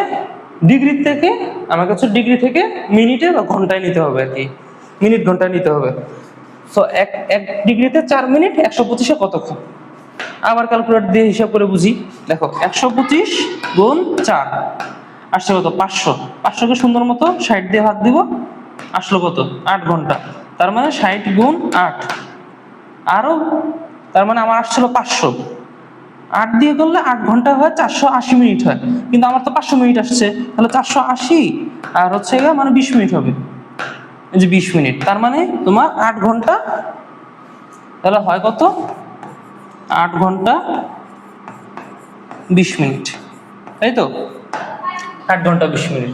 ডিগ্রি থেকে আমাকে হচ্ছে ডিগ্রি থেকে মিনিটে বা ঘন্টায় নিতে হবে আর কি, মিনিট ঘন্টায় নিতে হবে। সো এক ডিগ্রিতে 4 মিনিট, 125-এ কতক্ষণ? আবার ক্যালকুলেটর দিয়ে হিসাব করে বুঝি। দেখো 125 গুণ 4 আসছে কত? 500। 500কে সুন্দর মতো 60 দিয়ে ভাগ দিব, আসলো কত? 8 ঘন্টা। তার মানে 60 গুণ 8 আরো, তার মানে আমার আসছিল 500। 8 দিয়ে করলে 8 ঘন্টা হয়, 480 মিনিট হয়। কিন্তু আমার তো 500 মিনিট আসছে, তাহলে 480 আর হচ্ছে মানে 20 মিনিট হবে। এই যে 20 মিনিট, তার মানে তোমার 8 ঘন্টা, তাহলে হয় কত? 8 ঘন্টা 20 মিনিট, তাই তো? 8 ঘন্টা 20 মিনিট।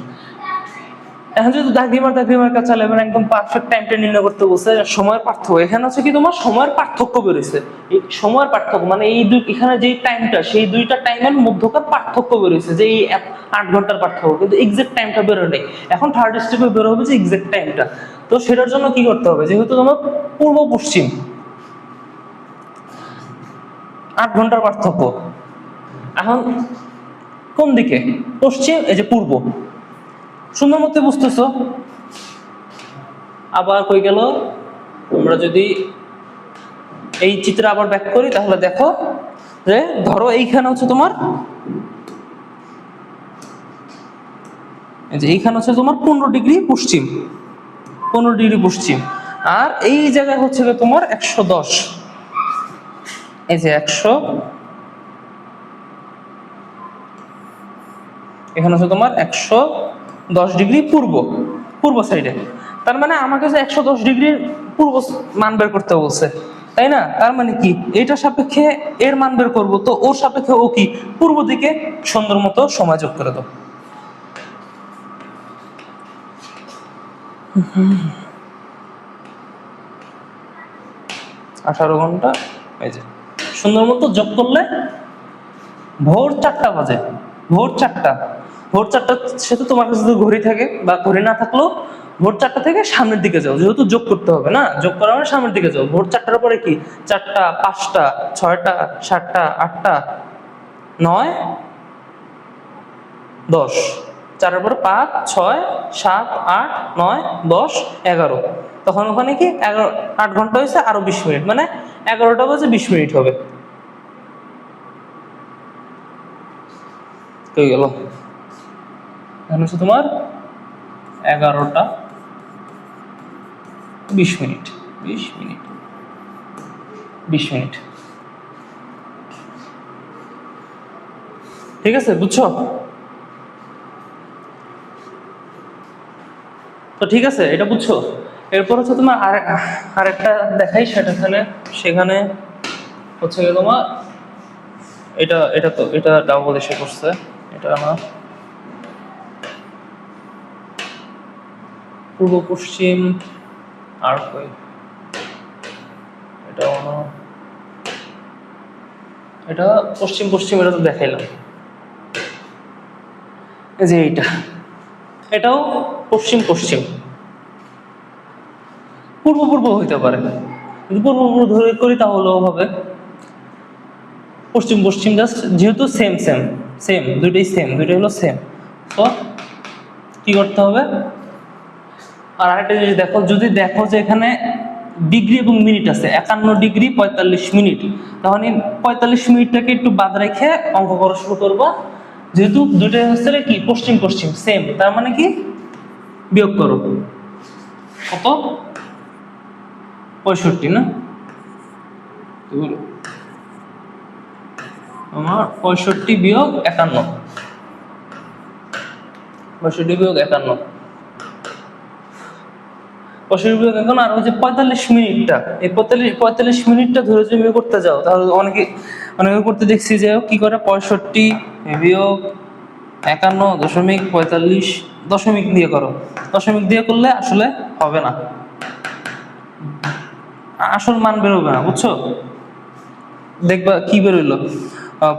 এখন যদি দাগিমার কাছে চাইলে একদম পারফেক্ট টাইমটা নির্ণয় করতে বলছে, সময়ের পার্থক্য। এখানে হচ্ছে কি তোমার সময়ের পার্থক্য বেরোছে। এই সময়ের পার্থক্য মানে এই এখানে যে টাইমটা, সেই দুইটা টাইমের মধ্যকার পার্থক্য বেরোছে, যে এই 8 ঘন্টার পার্থক্য, কিন্তু এক্সাক্ট টাইমটা বেরোয় নেই। এখন থার্ড স্টেপে বেরো হবে যে এক্সাক্ট টাইমটা। তো সেটার জন্য কি করতে হবে? যেহেতু তোমার পূর্ব পশ্চিম 8 ঘন্টার পার্থক্য, এখন কোন দিকে? পশ্চিম, এই যে পূর্ব। সুন্দর মতো বুঝতেছো? আবার কই গেল? আমরা যদি এই চিত্র আবার ব্যাক করি, তাহলে দেখো যে ধরো এইখানে হচ্ছে তোমার, এই যে এইখানে হচ্ছে তোমার 15 ডিগ্রি পশ্চিম, 15 ডিগ্রি পশ্চিম, আর এই জায়গায় হচ্ছে তোমার 110, এই যে 100, এখানে হচ্ছে তোমার 110 ডিগ্রি পূর্ব সাইডে। তার মানে আমাকে যে 110 ডিগ্রির পূর্ব মান বের করতে বলছে, তাই না? তার মানে কি এটার সাপেক্ষে এর মান বের করবো, তো ওর সাপেক্ষে ও কি পূর্ব দিকে সুন্দর মতো সময় যোগ করে দাও। 18 ঘন্টা, এই যে সুন্দর মতো যোগ করলে ভোর 4টা বাজে। ভোর 4টা, ভোর 4টার সাথে তোমার কাছে যদি ঘড়ি থাকে বা ঘড়ি না থাকলেও ভোর 4টা থেকে সামনের দিকে যাও, যেহেতু যোগ করতে হবে না, যোগ করা মানে সামনের দিকে যাও। ভোর 4টার পরে কি 4টা, 5টা, 6টা, 7টা, 8টা, 9, 10, 4এর পরে 5, 6, 7, 8, 9, 10, 11, তখন ওখানে কি 8 ঘন্টা হয়েছে, আরো 20 মিনিট, মানে 11টা বাজে 20 মিনিট হবে। হয়ে গেল, এখন হচ্ছে তোমার 11টা 20 মিনিট, 20 মিনিট, 20 মিনিট। ঠিক আছে, বুঝছো? তো ঠিক আছে, এটা বুঝছো। এরপর হচ্ছে তোমার আরেকটা দেখাই, সেখানে হচ্ছে তোমার এটা ডাবল এসে করছে, এটা না পূর্ব পশ্চিম, আর কই এটা পশ্চিম পশ্চিম, এটা তো দেখাইলাম। এই যে এটাও পশ্চিম পশ্চিম, পূর্ব পূর্ব হইতে পারে, যদি পূর্ব পূর্ব ধরে করি তাহলেও হবে। পশ্চিম পশ্চিম জাস্ট, যেহেতু সেম সেম সেম, দুইটাই হলো সেম, তো কি করতে হবে? আর আরেকটা জিনিস দেখো, যদি দেখো যে এখানে ডিগ্রি এবং মিনিট আছে, 51 ডিগ্রি 45 মিনিট, তখন এই 45 মিনিটটাকে একটু বাদ রেখে অঙ্ক করা শুরু করবা। যেহেতু দুইটাই হচ্ছে কি পশ্চিম পশ্চিম সেম, তার মানে কি বিয়োগ করো, কত? 65 না? আমার 65 বিয়োগ 51, 65 বিয়োগ 51, 65 বিয়োগ 51, আর ওই যে 45 মিনিটটা, এই 45 মিনিটটা ধরে যদি করতে যাও, তাহলে অনেকে করতে দেখছি যে কি করে 65 বিয়োগ 51.45 দশমিক দিয়ে করো। দশমিক দিয়ে করলে আসলে হবে না, আসল মান বেরোবে না, বুঝছো? দেখবা কি বেরোইলো,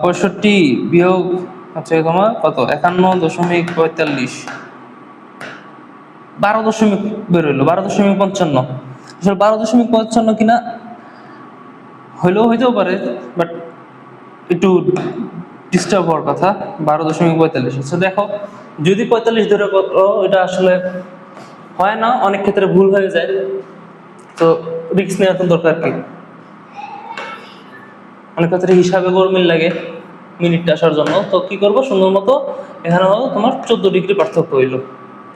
65 বিয়োগ হচ্ছে তোমার কত 51.45, 12 দশমিক বেরোইলো, 12.55। আসলে 12.55 কিনা হইলেও হইতেও পারে, বাট একটু ডিস্টার্ব হওয়ার কথা। 12.45 হচ্ছে, দেখো যদি 45 ধরে করো, এটা আসলে হয় না, অনেক ক্ষেত্রে ভুল হয়ে যায়, তো রিস্ক নেওয়ার তো দরকার কি। অনেক ক্ষেত্রে হিসাবে গরমিল লাগে মিনিটটা আসার জন্য, তো কি করবো, সুন্দর মতো এখানে হলো তোমার 14 ডিগ্রি পার্থক্য হইলো।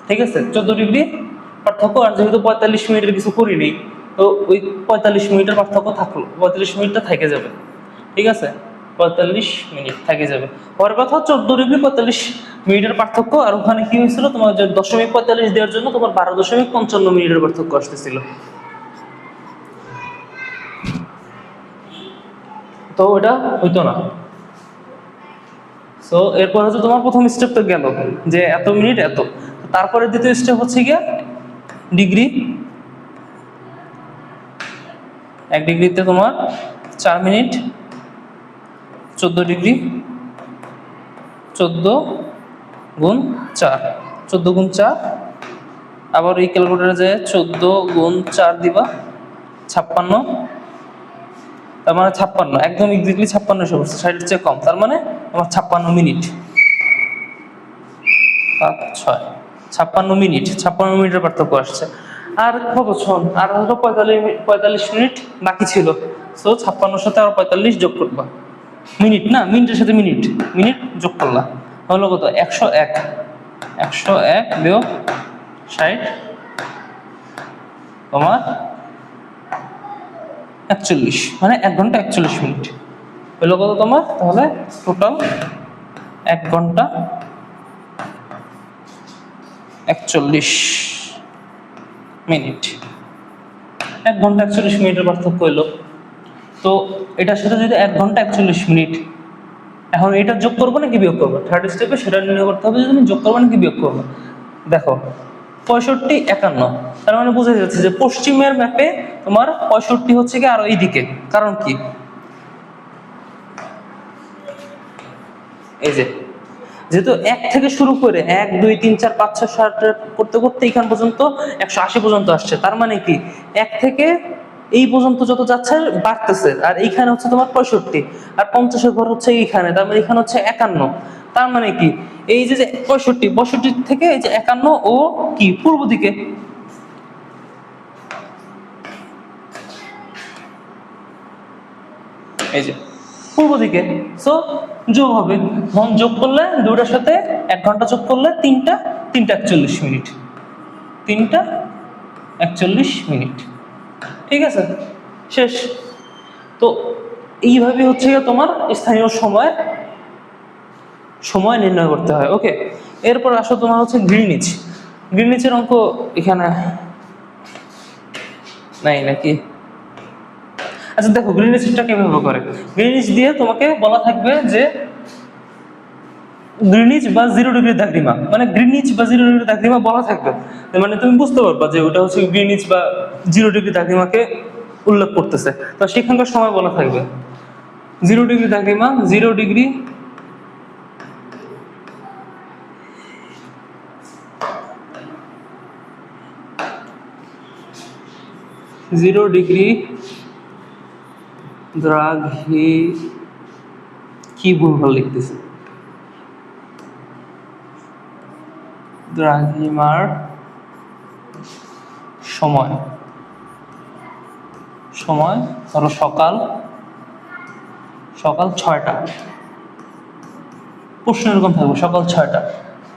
ঠিক আছে, 14 ডিগ্রি পার্থক্য, আর যেহেতু 45 মিনিটের কিছু করিনি, তো ওই 45 মিনিটের পার্থক্য থাকলো, 45 মিনিটটা থেকে যাবে। ঠিক আছে, 45 মিনিট থেকে যাবে। পরের কথা 14 ডিগ্রি 45 মিনিটের পার্থক্য, আর ওখানে কি হয়েছিল তোমার যে 0.45 দেওয়ার জন্য তোমার 12.55 মিনিটের পার্থক্য আসতেছিল, তো ওটা হইতো না। সো এরপর হচ্ছে তোমার প্রথম স্টেপ তো গেল যে এত মিনিট এত, তারপরে দ্বিতীয় স্টেপ হচ্ছে গিয়ে ডিগ্রি। 1 ডিগ্রিতে তোমার 4 মিনিট, 14 ডিগ্রি, 14 গুণ 4, 14 গুণ 4, আবার এই ক্যালকুলেটারে যায় 14 গুণ 4 দিবা 56, তার মানে 56, একদম এক্স্যাক্টলি 56 এসে পড়ছে, 60 এর চেয়ে কম, তার মানে আমার 56 মিনিট, 5, 6, 56 মিনিট, 56 মিনিটের পার্থক্য আসছে। আর কতক্ষণ, আর হলো 45 মিনিট বাকি ছিল, সো 56 সাথে আর 45 যোগ করবা, মিনিট না, মিনিটের সাথে মিনিট, মিনিট যোগ করলা, হলো কত 101, 101 বিয়োগ 60 তোমার 41, মানে 1 ঘন্টা 41 মিনিট হলো কত তোমার, তাহলে টোটাল 1 ঘন্টা 41 মিনিট। 1 ঘন্টা 41 মিনিটের পার্থক্য হলো। তো এটার সাথে যদি 1 ঘন্টা 41 মিনিট, এখন এটা যোগ করবো নাকি বিয়োগ করবো, থার্ড স্টেপে সেটা নির্ণয় করতে হবে যে তুমি যোগ করবো নাকি বিয়োগ করবো। দেখো 65, 51, তার মানে বোঝা যাচ্ছে যে পশ্চিমের ম্যাপে তোমার 65 হচ্ছে কি আরো এইদিকে, কারণ কি এই যে যেহেতু 1 থেকে শুরু করে 1 2 3 4 5 6 7 করতে করতে এইখান পর্যন্ত 180 পর্যন্ত আসছে, তার মানে কি 1 থেকে এই পর্যন্ত যত যাচ্ছে বাড়তেছে, আর এইখানে হচ্ছে তোমার 65 আর 50 এর ঘর হচ্ছে এইখানে, তার মানে এখানে হচ্ছে 51, তার মানে কি এই যে 65 থেকে এই যে 51 ও কি পূর্ব দিকে, এই যে পূর্ব দিকে, সো যোগ হবে, যখন যোগ করলে দুটার সাথে 1 ঘন্টা যোগ করলে 3টা 41 মিনিট, 41 মিনিট, ঠিক আছে, শেষ। তো এইভাবে হচ্ছে তোমার স্থানীয় সময় নির্ণয় করতে হয়। ওকে, এরপর আসো তোমার হচ্ছে গ্রিনিচ। গ্রিনিচের অঙ্ক এখানে নাই নাকি? আচ্ছা দেখো গ্রিনিচটা কিভাবে করে, গ্রিনিচ দিয়ে তোমাকে বলা থাকবে যে গ্রিনিচ বা 0 ডিগ্রি দ্রাঘিমা, মানে গ্রিনিচ বা 0 ডিগ্রি দ্রাঘিমা বলা থাকবে, মানে তুমি বুঝতে পারবা যে ওটা হচ্ছে গ্রিনিচ বা 0 ডিগ্রি দ্রাঘিমাকে উল্লেখ করতেছে, তো সেখানকার সময় বলা থাকবে 0 ডিগ্রি দ্রাঘিমা, 0 ডিগ্রি দ্রাঘি কি ভুলভাল লিখতেছে, দ্রাঘিমার সময় ধরো সকাল 6টা, প্রশ্ন এরকম থাকবে সকাল 6টা,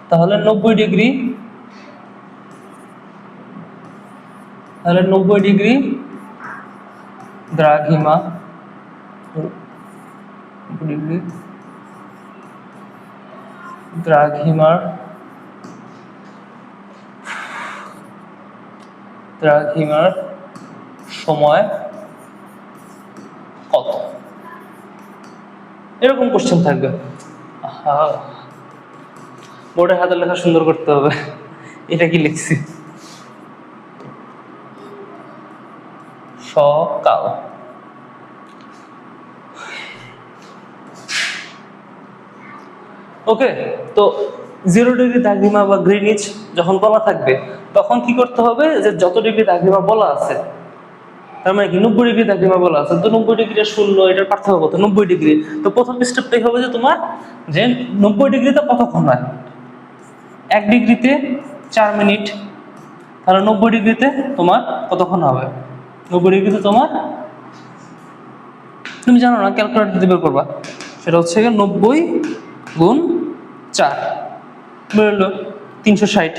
তাহলে 90 ডিগ্রি, দ্রাঘিমা, দ্রাঘিমার সময় কত, এরকম কোশ্চেন থাকবে। বোর্ডে হাতের লেখা সুন্দর করতে হবে, এটা কি লিখছি, সকাল, ওকে। তো 0 ডিগ্রি দ্রাঘিমা বা গ্রিনিচ যখন বলা থাকবে তখন কি করতে হবে, যে যত ডিগ্রি দ্রাঘিমা বলা আছে, তার মানে কি 90 ডিগ্রি দ্রাঘিমা বলা আছে, তো 90 ডিগ্রি 0 এটার পার্থক্য কত, 90 ডিগ্রি, তো প্রথম স্টেপটাই হবে যে তোমার যে 90 ডিগ্রিতে কতক্ষণ হয়, 1 ডিগ্রিতে 4 মিনিট, তাহলে 90 ডিগ্রিতে তোমার কতক্ষণ হবে, 90 ডিগ্রিতে তোমার, তুমি জানো না, ক্যালকুলেটর দিয়ে বের করবা, সেটা হচ্ছে 90 গুণ 4 বেরোলো 360,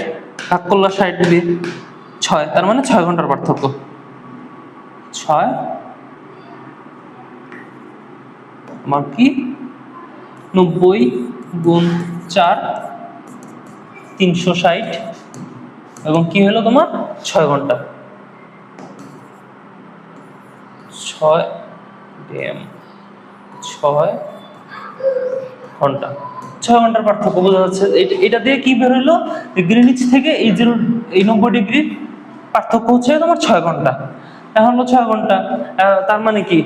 ভাগ করলা 60 দিয়ে 6, তার মানে 6 ঘন্টার পার্থক্য, 6 আমার কি 90 গুণ 4 360 এবং কি হলো তোমার 6 ঘন্টা, 6 ঘন্টা, 6 ঘন্টার পার্থক্য বোঝা যাচ্ছে। এটা দিয়ে কি বের হলো, গ্রিনিচ থেকে এই 90 ডিগ্রির পার্থক্য হচ্ছে তোমার 6 ঘন্টা, এখন হলো 6 ঘন্টা, তার মানে কি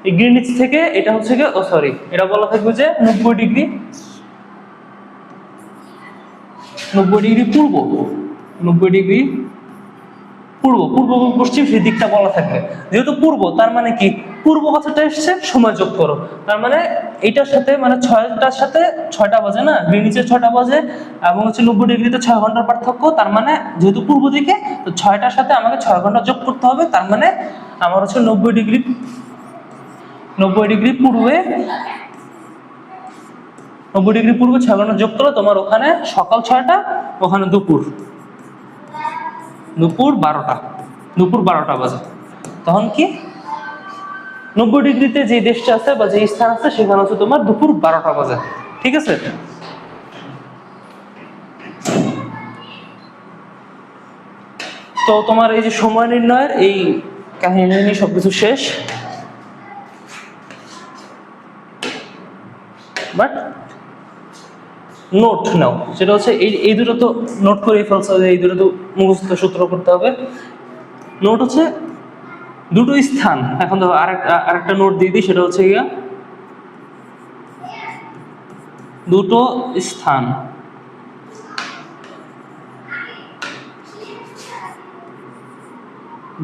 এই গ্রিনিচ থেকে এটা হচ্ছে এটা বলা থাকবে যে 90 ডিগ্রি পূর্ব, 90 ডিগ্রি পূর্ব পশ্চিম সেই দিকটা বলা থাকবে, যেহেতু পূর্ব তার মানে কি পূর্ব কথাটা এসছে, সময় যোগ করো, তার মানে এইটার সাথে মানে 6টার সাথে 6টা বাজে না, গ্রিনিচে 6টা বাজে এবং হচ্ছে 90 ডিগ্রিতে 6 ঘন্টার পার্থক্য, তার মানে যেহেতু পূর্ব দিকে, তো 6টার সাথে আমাকে 6 ঘন্টা যোগ করতে হবে, তার মানে আমার হচ্ছে 90 ডিগ্রি 90 ডিগ্রি পূর্বে 90 ডিগ্রি পূর্বে 6 ঘন্টা যোগ করলে তোমার ওখানে সকাল 6টা, ওখানে দুপুর 12টা, দুপুর 12টা বাজে। তখন কি 90 ডিগ্রিতে যে দেশটা আছে বা যে স্থান আছে সেখানে হচ্ছে তোমার দুপুর 12টা বাজে। ঠিক আছে? তো তোমার এই যে সময় নির্ণয়ের এই কাহিনী নিয়ে সবকিছু শেষ। বাট নোট নাও, সেটা হচ্ছে এই দুটো তো নোট করে ফেলছো, এই দুটো তো মুখস্থ সূত্র করতে হবে। নোট হচ্ছে দুটো স্থান। এখন দেখো আরেকটা নোট দিয়ে দিই, সেটা হচ্ছে গিয়া দুটো স্থান।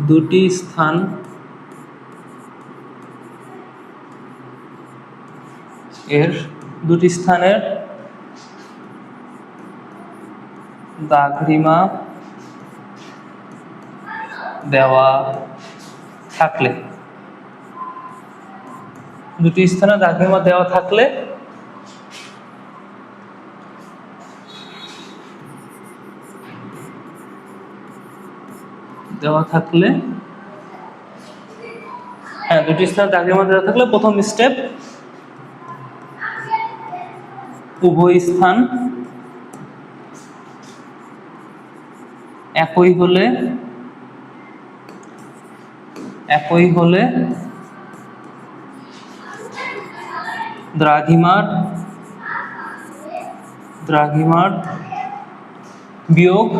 দুটি স্থান দুটি স্থানের দাগরিমা দেওয়া থাকলে, দুটি স্থানে দাগরিমা দেওয়া থাকলে হ্যাঁ, দুটি স্থানে দাগরিমা দেওয়া থাকলে প্রথম স্টেপ, উভয় স্থান একই হলে দ্রাঘিমার বিয়োগ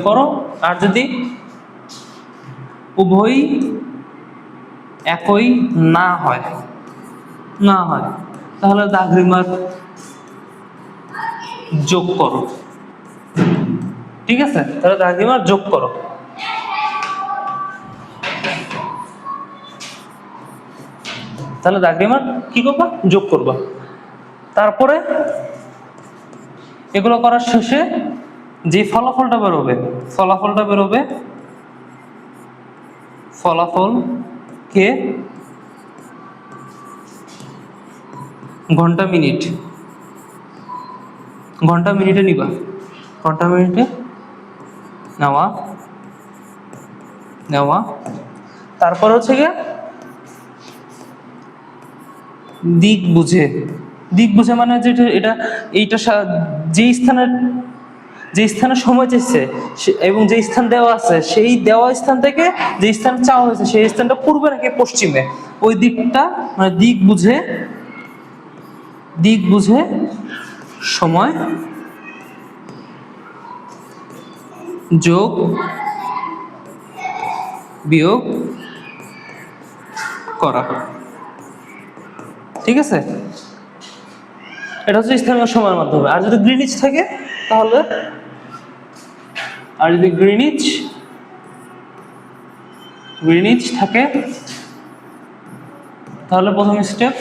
করো। আর যদি উভয় একই না হয় তাহলে দাগরিমার যোগ করো। ঠিক আছে? তাহলে দাগরিমার যোগ করো। তাহলে দাগরিমার কি করবা? যোগ করবা। তারপরে এগুলো করার শেষে যে ফলাফলটা বেরোবে ফলাফলকে ঘন্টা মিনিটে নিবা। ঘন্টা মিনিটে নেওয়া তারপর হচ্ছে গিয়ে দিক বুঝে মানে যেটা এইটা যে স্থানে সময় চাইছে এবং যে স্থান দেওয়া আছে, সেই দেওয়া স্থান থেকে যে স্থান চাওয়া হয়েছে সেই স্থানটা পূর্বে নাকি পশ্চিমে, ওই দিকটা মানে দিক বুঝে সময় যোগ বিয়োগ করা। ঠিক আছে? এটা হচ্ছে স্থানীয় সময়ের মাধ্যমে। আর যদি গ্রিনিচ থাকে তাহলে গ্রিনিচ থাকে তাহলে প্রথম স্টেপ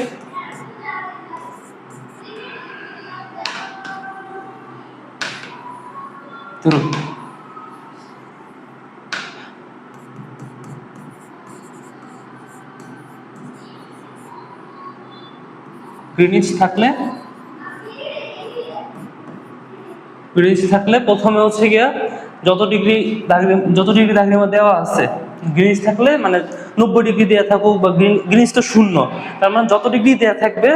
গ্রিনিচ থাকলে প্রথমে হচ্ছে গিয়া যত ডিগ্রি দাগরিমা দেওয়া আছে, গ্রিনিচ থাকলে মানে 90 ডিগ্রি দেওয়া থাকুক বা গ্রিনিচ তো 0, তার মানে যত ডিগ্রি দেওয়া থাকবে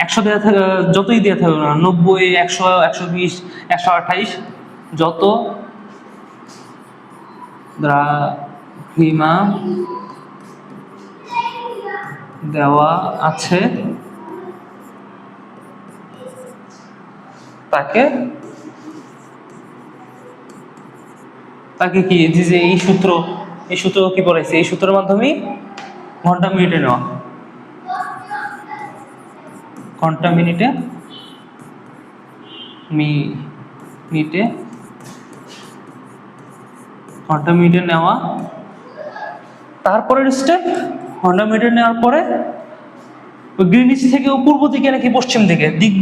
100 দেওয়া থাকে, যতই দেওয়া থাকবে না, 90, 100, 120, 128 যত দাগরিমা দেওয়া আছে তাকে কি যে এই সূত্র কি পড়াইছে, এই সূত্রের মাধ্যমে ঘন্টা মিনিটে নেওয়া। ঘন্টা মিনিটে নেওয়া। তারপরের স্টেপ, ঘন্টা মিনিটে নেওয়ার পরে গ্রিনিচ থেকে পূর্ব দিকে নাকি পশ্চিম দিকে দিক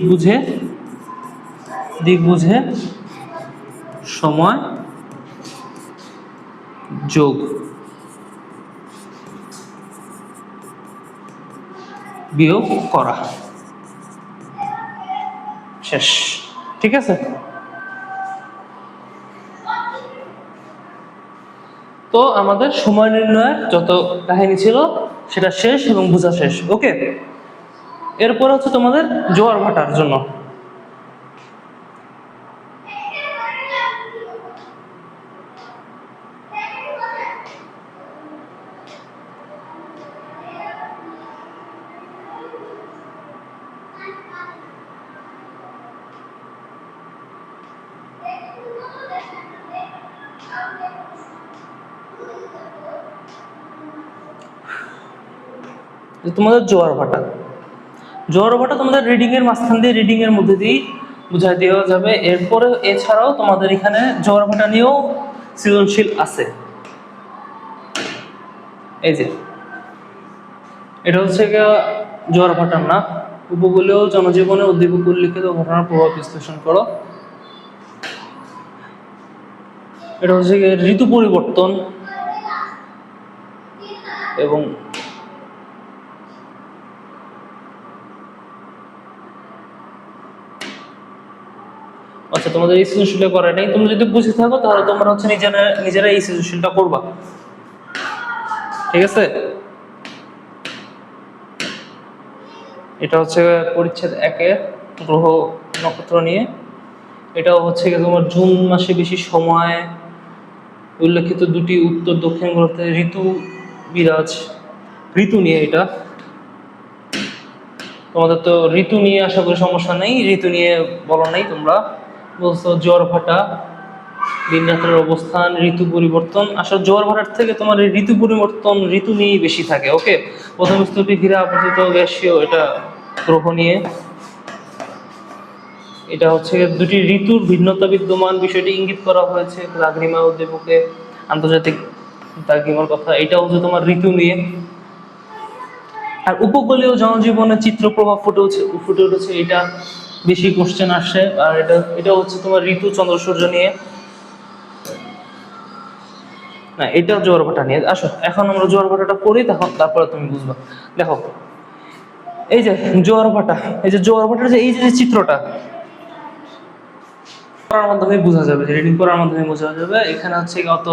বুঝে দিক বুঝে সময় যোগ বিয়োগ করা, শেষ। ঠিক আছে, তো আমাদের সময় নির্ণয়ের যত কাহিনী ছিল সেটা শেষ এবং বোঝা শেষ। ওকে, এরপর হচ্ছে তোমাদের জোয়ার ভাটার জন্য। তোমাদের জোয়ার ভাটা, জোয়ার ভাটা তোমাদের রিডিং এর মাঝখান দিয়ে, রিডিং এর মধ্যে দিয়ে বুঝাই দেওয়া যাবে। এরপরে এছাড়াও তোমাদের এখানে জোয়ার ভাটা নিয়েও সৃজনশীল আছে। এই যে এটা হচ্ছে জোয়ার ভাটার না, উপকূলীয় জনজীবনে উদ্দীপক উল্লিখিত ঘটনার প্রভাব বিশ্লেষণ করো। এটা হচ্ছে ঋতু পরিবর্তন এবং আচ্ছা, তোমাদের এই সৃজনশীলটা করা নাই, তোমরা যদি বুঝে থাকো তাহলে তোমরা হচ্ছে নিজেরা এই সৃজনশীলটা করবা। ঠিক আছে, এটা হচ্ছে পরিচ্ছেদ 1-এর গ্রহ নক্ষত্র নিয়ে। এটাও হচ্ছে তোমার জুন মাসে বেশি সময় উল্লেখিত দুটি উত্তর দক্ষিণ গ্রহে ঋতু বিরাজ, ঋতু নিয়ে। এটা তোমাদের তো ঋতু নিয়ে আশা করি সমস্যা নেই, ঋতু নিয়ে বলো নাই তোমরা, বলছো জোয়ার ভাটা, দিন রাতের অবস্থান, ঋতু পরিবর্তন। আসলে জোয়ার ভাটার থেকে তোমার এই ঋতু পরিবর্তন, ঋতু নিয়েই বেশি থাকে। ওকে, প্রথম স্তরটি ঘিরে আবর্তিত গ্যাসীয়, এটা গ্রহ নিয়ে। এটা হচ্ছে দুটি ঋতুর ভিন্নতা বিদ্যমান বিষয়টি ইঙ্গিত করা হয়েছে দাগরিমা উদ্দীপকে, আন্তর্জাতিক দাগরিমার কথা। এটা হচ্ছে তোমার ঋতু নিয়ে। আর উপকূলীয় জনজীবনে চিত্র প্রভাব ফুটে উঠেছে, এটা বেশি কোশ্চেন আসে। আর এটা হচ্ছে তোমার ঋতু চন্দ্র সূর্য নিয়ে না, এটা জোয়ার ভাটা নিয়ে। আসো এখন আমরা জোয়ার ভাটাটা পড়ি, তারপরে তুমি বুঝবা। দেখো এই যে জোয়ার ভাটা, এই যে জোয়ার ভাটার যে এই যে চিত্রটা পড়ার মাধ্যমে বোঝা যাবে, রিডিং করার মাধ্যমে বোঝা যাবে। এখানে হচ্ছে অত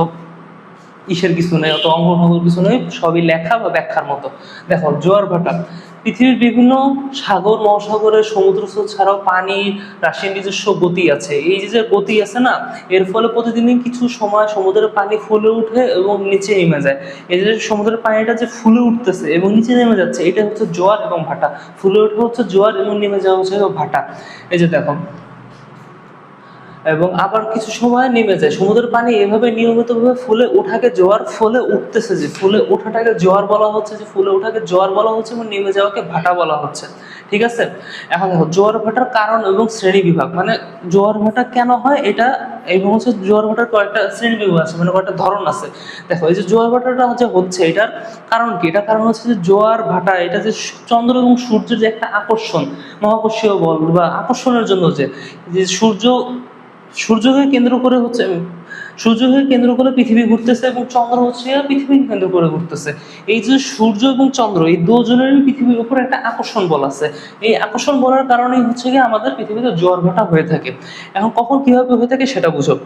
ইসের কিছু নেই, অত অঙ্গভঙ্গের কিছু নেই, সবই লেখা বা ব্যাখ্যার মতো। দেখো জোয়ার ভাটা পৃথিবীর বিভিন্ন সাগর মহাসাগরের সমুদ্র স্রোত ছাড়াও পানির রাশির নিজস্ব গতি আছে। এই যে গতি আছে না, এর ফলে প্রতিদিনই কিছু সময় সমুদ্রের পানি ফুলে উঠে এবং নিচে নেমে যায়। এই যে সমুদ্রের পানিটা যে ফুলে উঠতেছে এবং নিচে নেমে যাচ্ছে, এটা হচ্ছে জোয়ার এবং ভাটা। ফুলে উঠে হচ্ছে জোয়ার এবং নেমে যাওয়া হচ্ছে ভাটা। এই যে দেখো, এবং আবার কিছু সময় নেমে যায়। সমুদ্রের পানি এভাবে নিয়মিতভাবে ফুলে ওঠাকে জোয়ার, ফুলে উঠতেছে যে ফুলে ওঠাটাকে জোয়ার বলা হচ্ছে, যে ফুলে ওঠাকে জোয়ার বলা হচ্ছে এবং নেমে যাওয়াকে ভাটা বলা হচ্ছে। ঠিক আছে, এখন দেখো জোয়ার ভাটার কারণ এবং শ্রেণী বিভাগ, মানে জোয়ার ভাটা কেন হয় এটা, এবং হচ্ছে জোয়ার ভাটার কয়েকটা শ্রেণী বিভাগ আছে, মানে কয়েকটা ধরন আছে। দেখো এই যে জোয়ার ভাটাটা হচ্ছে এটার কারণ কি? এটা কারণ হচ্ছে যে জোয়ার ভাটা, এটা যে চন্দ্র এবং সূর্যের যে একটা আকর্ষণ, মহাকর্ষীয় বল বা আকর্ষণের জন্য যে সূর্যকে কেন্দ্র করে হচ্ছে, সূর্যকে কেন্দ্র করে পৃথিবী ঘুরতেছে এবং চন্দ্র হচ্ছে পৃথিবীকে কেন্দ্র করে ঘুরতেছে। এই যে সূর্য এবং চন্দ্র, এই দুজনেরই পৃথিবীর উপর একটা আকর্ষণ বল আছে। এই আকর্ষণ বলের কারণেই হচ্ছে গিয়ে আমাদের পৃথিবীতে জোয়ার ভাটা হয়ে থাকে। এখন কখন কিভাবে হয়ে থাকে সেটা বুঝো।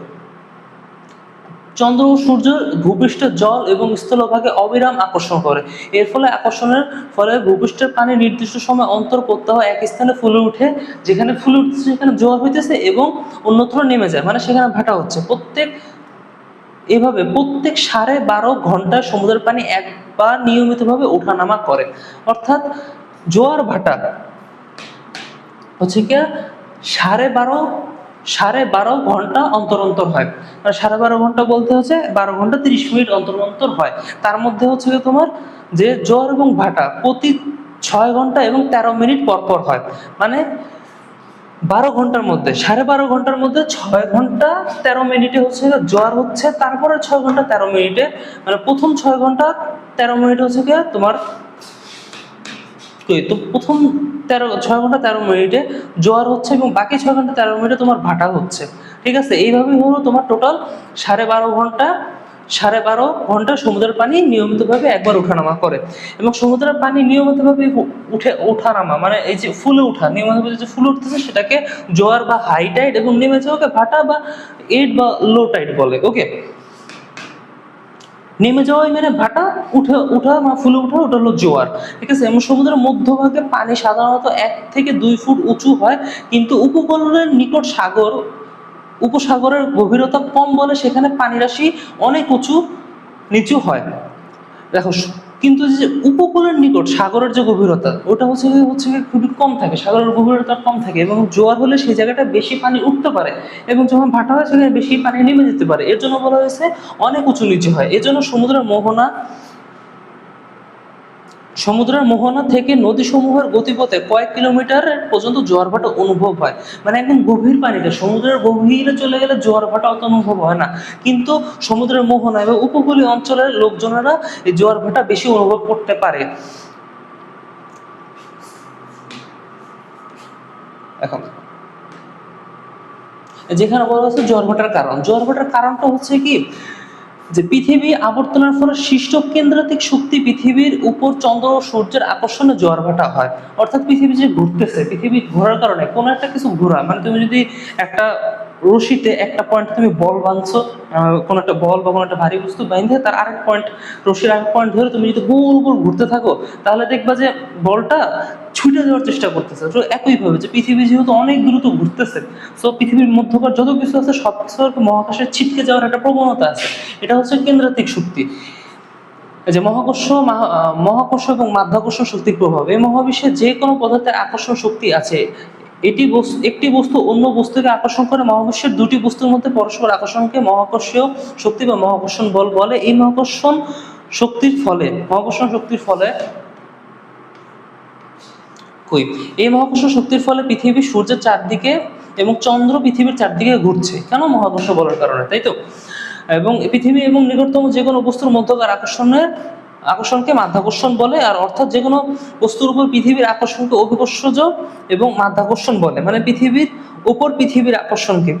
চন্দ্র ও সূর্য ভূপৃষ্ঠের জল এবং স্থলভাগে অবিরাম আকর্ষণ করে। এর ফলে আকর্ষণের ফলে ভূপৃষ্ঠের পানি নির্দিষ্ট সময় অন্তর প্রত্যহ এক স্থানে ফুলে উঠে, যেখানে ফুলে উঠতেছে সেখানে জোয়ার হইতেছে এবং অন্যত্র নেমে যায়, মানে সেখানে ভাটা হচ্ছে। প্রত্যেক 12.5 ঘন্টায় সমুদ্রের পানি একবার নিয়মিতভাবে ওঠানামা করে। অর্থাৎ জোয়ার ভাটা হচ্ছে কি 12.5 ঘন্টা অন্তর অন্তর হয়। মানে 12.5 ঘন্টা বলতে হচ্ছে 12 ঘন্টা 30 মিনিট অন্তর অন্তর হয়। তার মধ্যে হচ্ছে তোমার যে জোয়ার এবং ভাটা প্রতি 6 ঘন্টা এবং 13 মিনিট পর পর হয়। মানে 12 ঘন্টার মধ্যে 12.5 ঘন্টার মধ্যে 6 ঘন্টা 13 মিনিটে হচ্ছে জোয়ার হচ্ছে, তারপরে 6 ঘন্টা 13 মিনিটে, মানে প্রথম 6 ঘন্টা 13 মিনিট হচ্ছে কি তোমার, তো প্রথম 6 ঘন্টা 13 মিনিটে জোয়ার হচ্ছে এবং বাকি 6 ঘন্টা 13 মিনিটে তোমার ভাটা হচ্ছে। ঠিক আছে, এইভাবেই হলো তোমার টোটাল 12.5 ঘন্টা সমুদ্রের পানি নিয়মিতভাবে একবার ওঠানামা করে। এবং সমুদ্রের পানি নিয়মিতভাবে ওঠানামা মানে এই যে ফুলে ওঠা, নিয়মিতভাবে যে ফুলে উঠতেছে সেটাকে জোয়ার বা হাই টাইড, এবং নেমে যাওয়াকে ভাটা বা এড বা লো টাইড বলে। ওকে, নেমে যাওয়াই মানে ভাটা, উঠা বা ফুলে ওঠা ওটা হলো জোয়ার। ঠিক আছে, এবং সমুদ্রের মধ্যভাগে পানি সাধারণত 1 থেকে 2 ফুট উঁচু হয়, কিন্তু উপকূলের নিকট উপসাগরের গভীরতা কম বলে সেখানে পানিরাশি অনেক নিচু হয়। দেখো, কিন্তু যে উপকূলের নিকট সাগরের যে গভীরতা ওটা হচ্ছে খুবই কম থাকে, সাগরের গভীরতা কম থাকে, এবং জোয়ার হলে সেই জায়গাটা বেশি পানি উঠতে পারে, এবং যখন ভাটা হয় সেখানে বেশি পানি নেমে যেতে পারে। এর জন্য বলা হয়েছে অনেক উঁচু নিচু হয়। এর জন্য সমুদ্রের মোহনা থেকে নদীসমূহের গতিপথে কয়েক কিলোমিটার পর্যন্ত জোয়ার ভাটা অনুভব হয়। মানে একদম গভীর পানিতে, সমুদ্রের গভীরে চলে গেলে জোয়ার ভাটা অত অনুভব হয় না, কিন্তু সমুদ্রের মোহনা এবং উপকূলীয় অঞ্চলের লোকজনেরা এই জোয়ার ভাটা বেশি অনুভব করতে পারে। এখন যেখানে বলা হচ্ছে জোয়ার ভাটার কারণটা হচ্ছে কি, যে পৃথিবী আবর্তনের ফলে সৃষ্ট কেন্দ্রাতিক শক্তি পৃথিবীর উপর চন্দ্র ও সূর্যের আকর্ষণে জোয়ার ভাটা হয়। অর্থাৎ পৃথিবী যে ঘুরতেছে, পৃথিবী ঘোরার কারণে কোনো একটা কিছু ঘোরা, মানে তুমি যদি একটা রশিতে একটা পয়েন্ট তুমি বল বাঁধছো, কোনো একটা বল বা কোনো একটা ভারী বস্তু বাঁধে তার আরেক পয়েন্ট, রশির আরেক পয়েন্ট ধরে তুমি যদি গোল গোল ঘুরতে থাকো, তাহলে দেখবা যে বলটা ছুটে যাওয়ার চেষ্টা করতেছে। তো একইভাবে যে পৃথিবী যেহেতু অনেক দ্রুত ঘুরতেছে, সো পৃথিবীর মধ্যকার যত কিছু আছে সব কিছু মহাকাশে ছিটকে যাওয়ার একটা প্রবণতা আছে। এটা হচ্ছে কেন্দ্রাতিক শক্তি। এই যে মহাকর্ষ এবং মাধ্যাকর্ষ শক্তির প্রভাব, এই মহাবিশ্বে যে কোনো পদার্থের আকর্ষণ শক্তি আছে। একটি বস্তু অন্য বস্তুকে আকর্ষণ করে। মহাবিশ্বের দুটি বস্তুর মধ্যে পরস্পর আকর্ষণকে মহাকর্ষীয় শক্তি বা মহাকর্ষণ বল বলে। এই মহাকর্ষণ শক্তির ফলে এই মহাকর্ষ শক্তির ফলে পৃথিবী সূর্যের চারদিকে এবং চন্দ্র পৃথিবীর চারদিকে ঘুরছে, কেন? মহাকর্ষ বলের কারণে, তাই তো। এবং পৃথিবী এবং নিকটতম যে কোনো বস্তুর মধ্যকার আকর্ষণকে মাধ্যাকর্ষণ বলে। আর অর্থাৎ যে কোনো বস্তুর উপর পৃথিবীর আকর্ষণকে অভিকর্ষজ এবং মাধ্যাকর্ষণ বলে। মানে পৃথিবীর উপর পৃথিবীর আকর্ষণকে,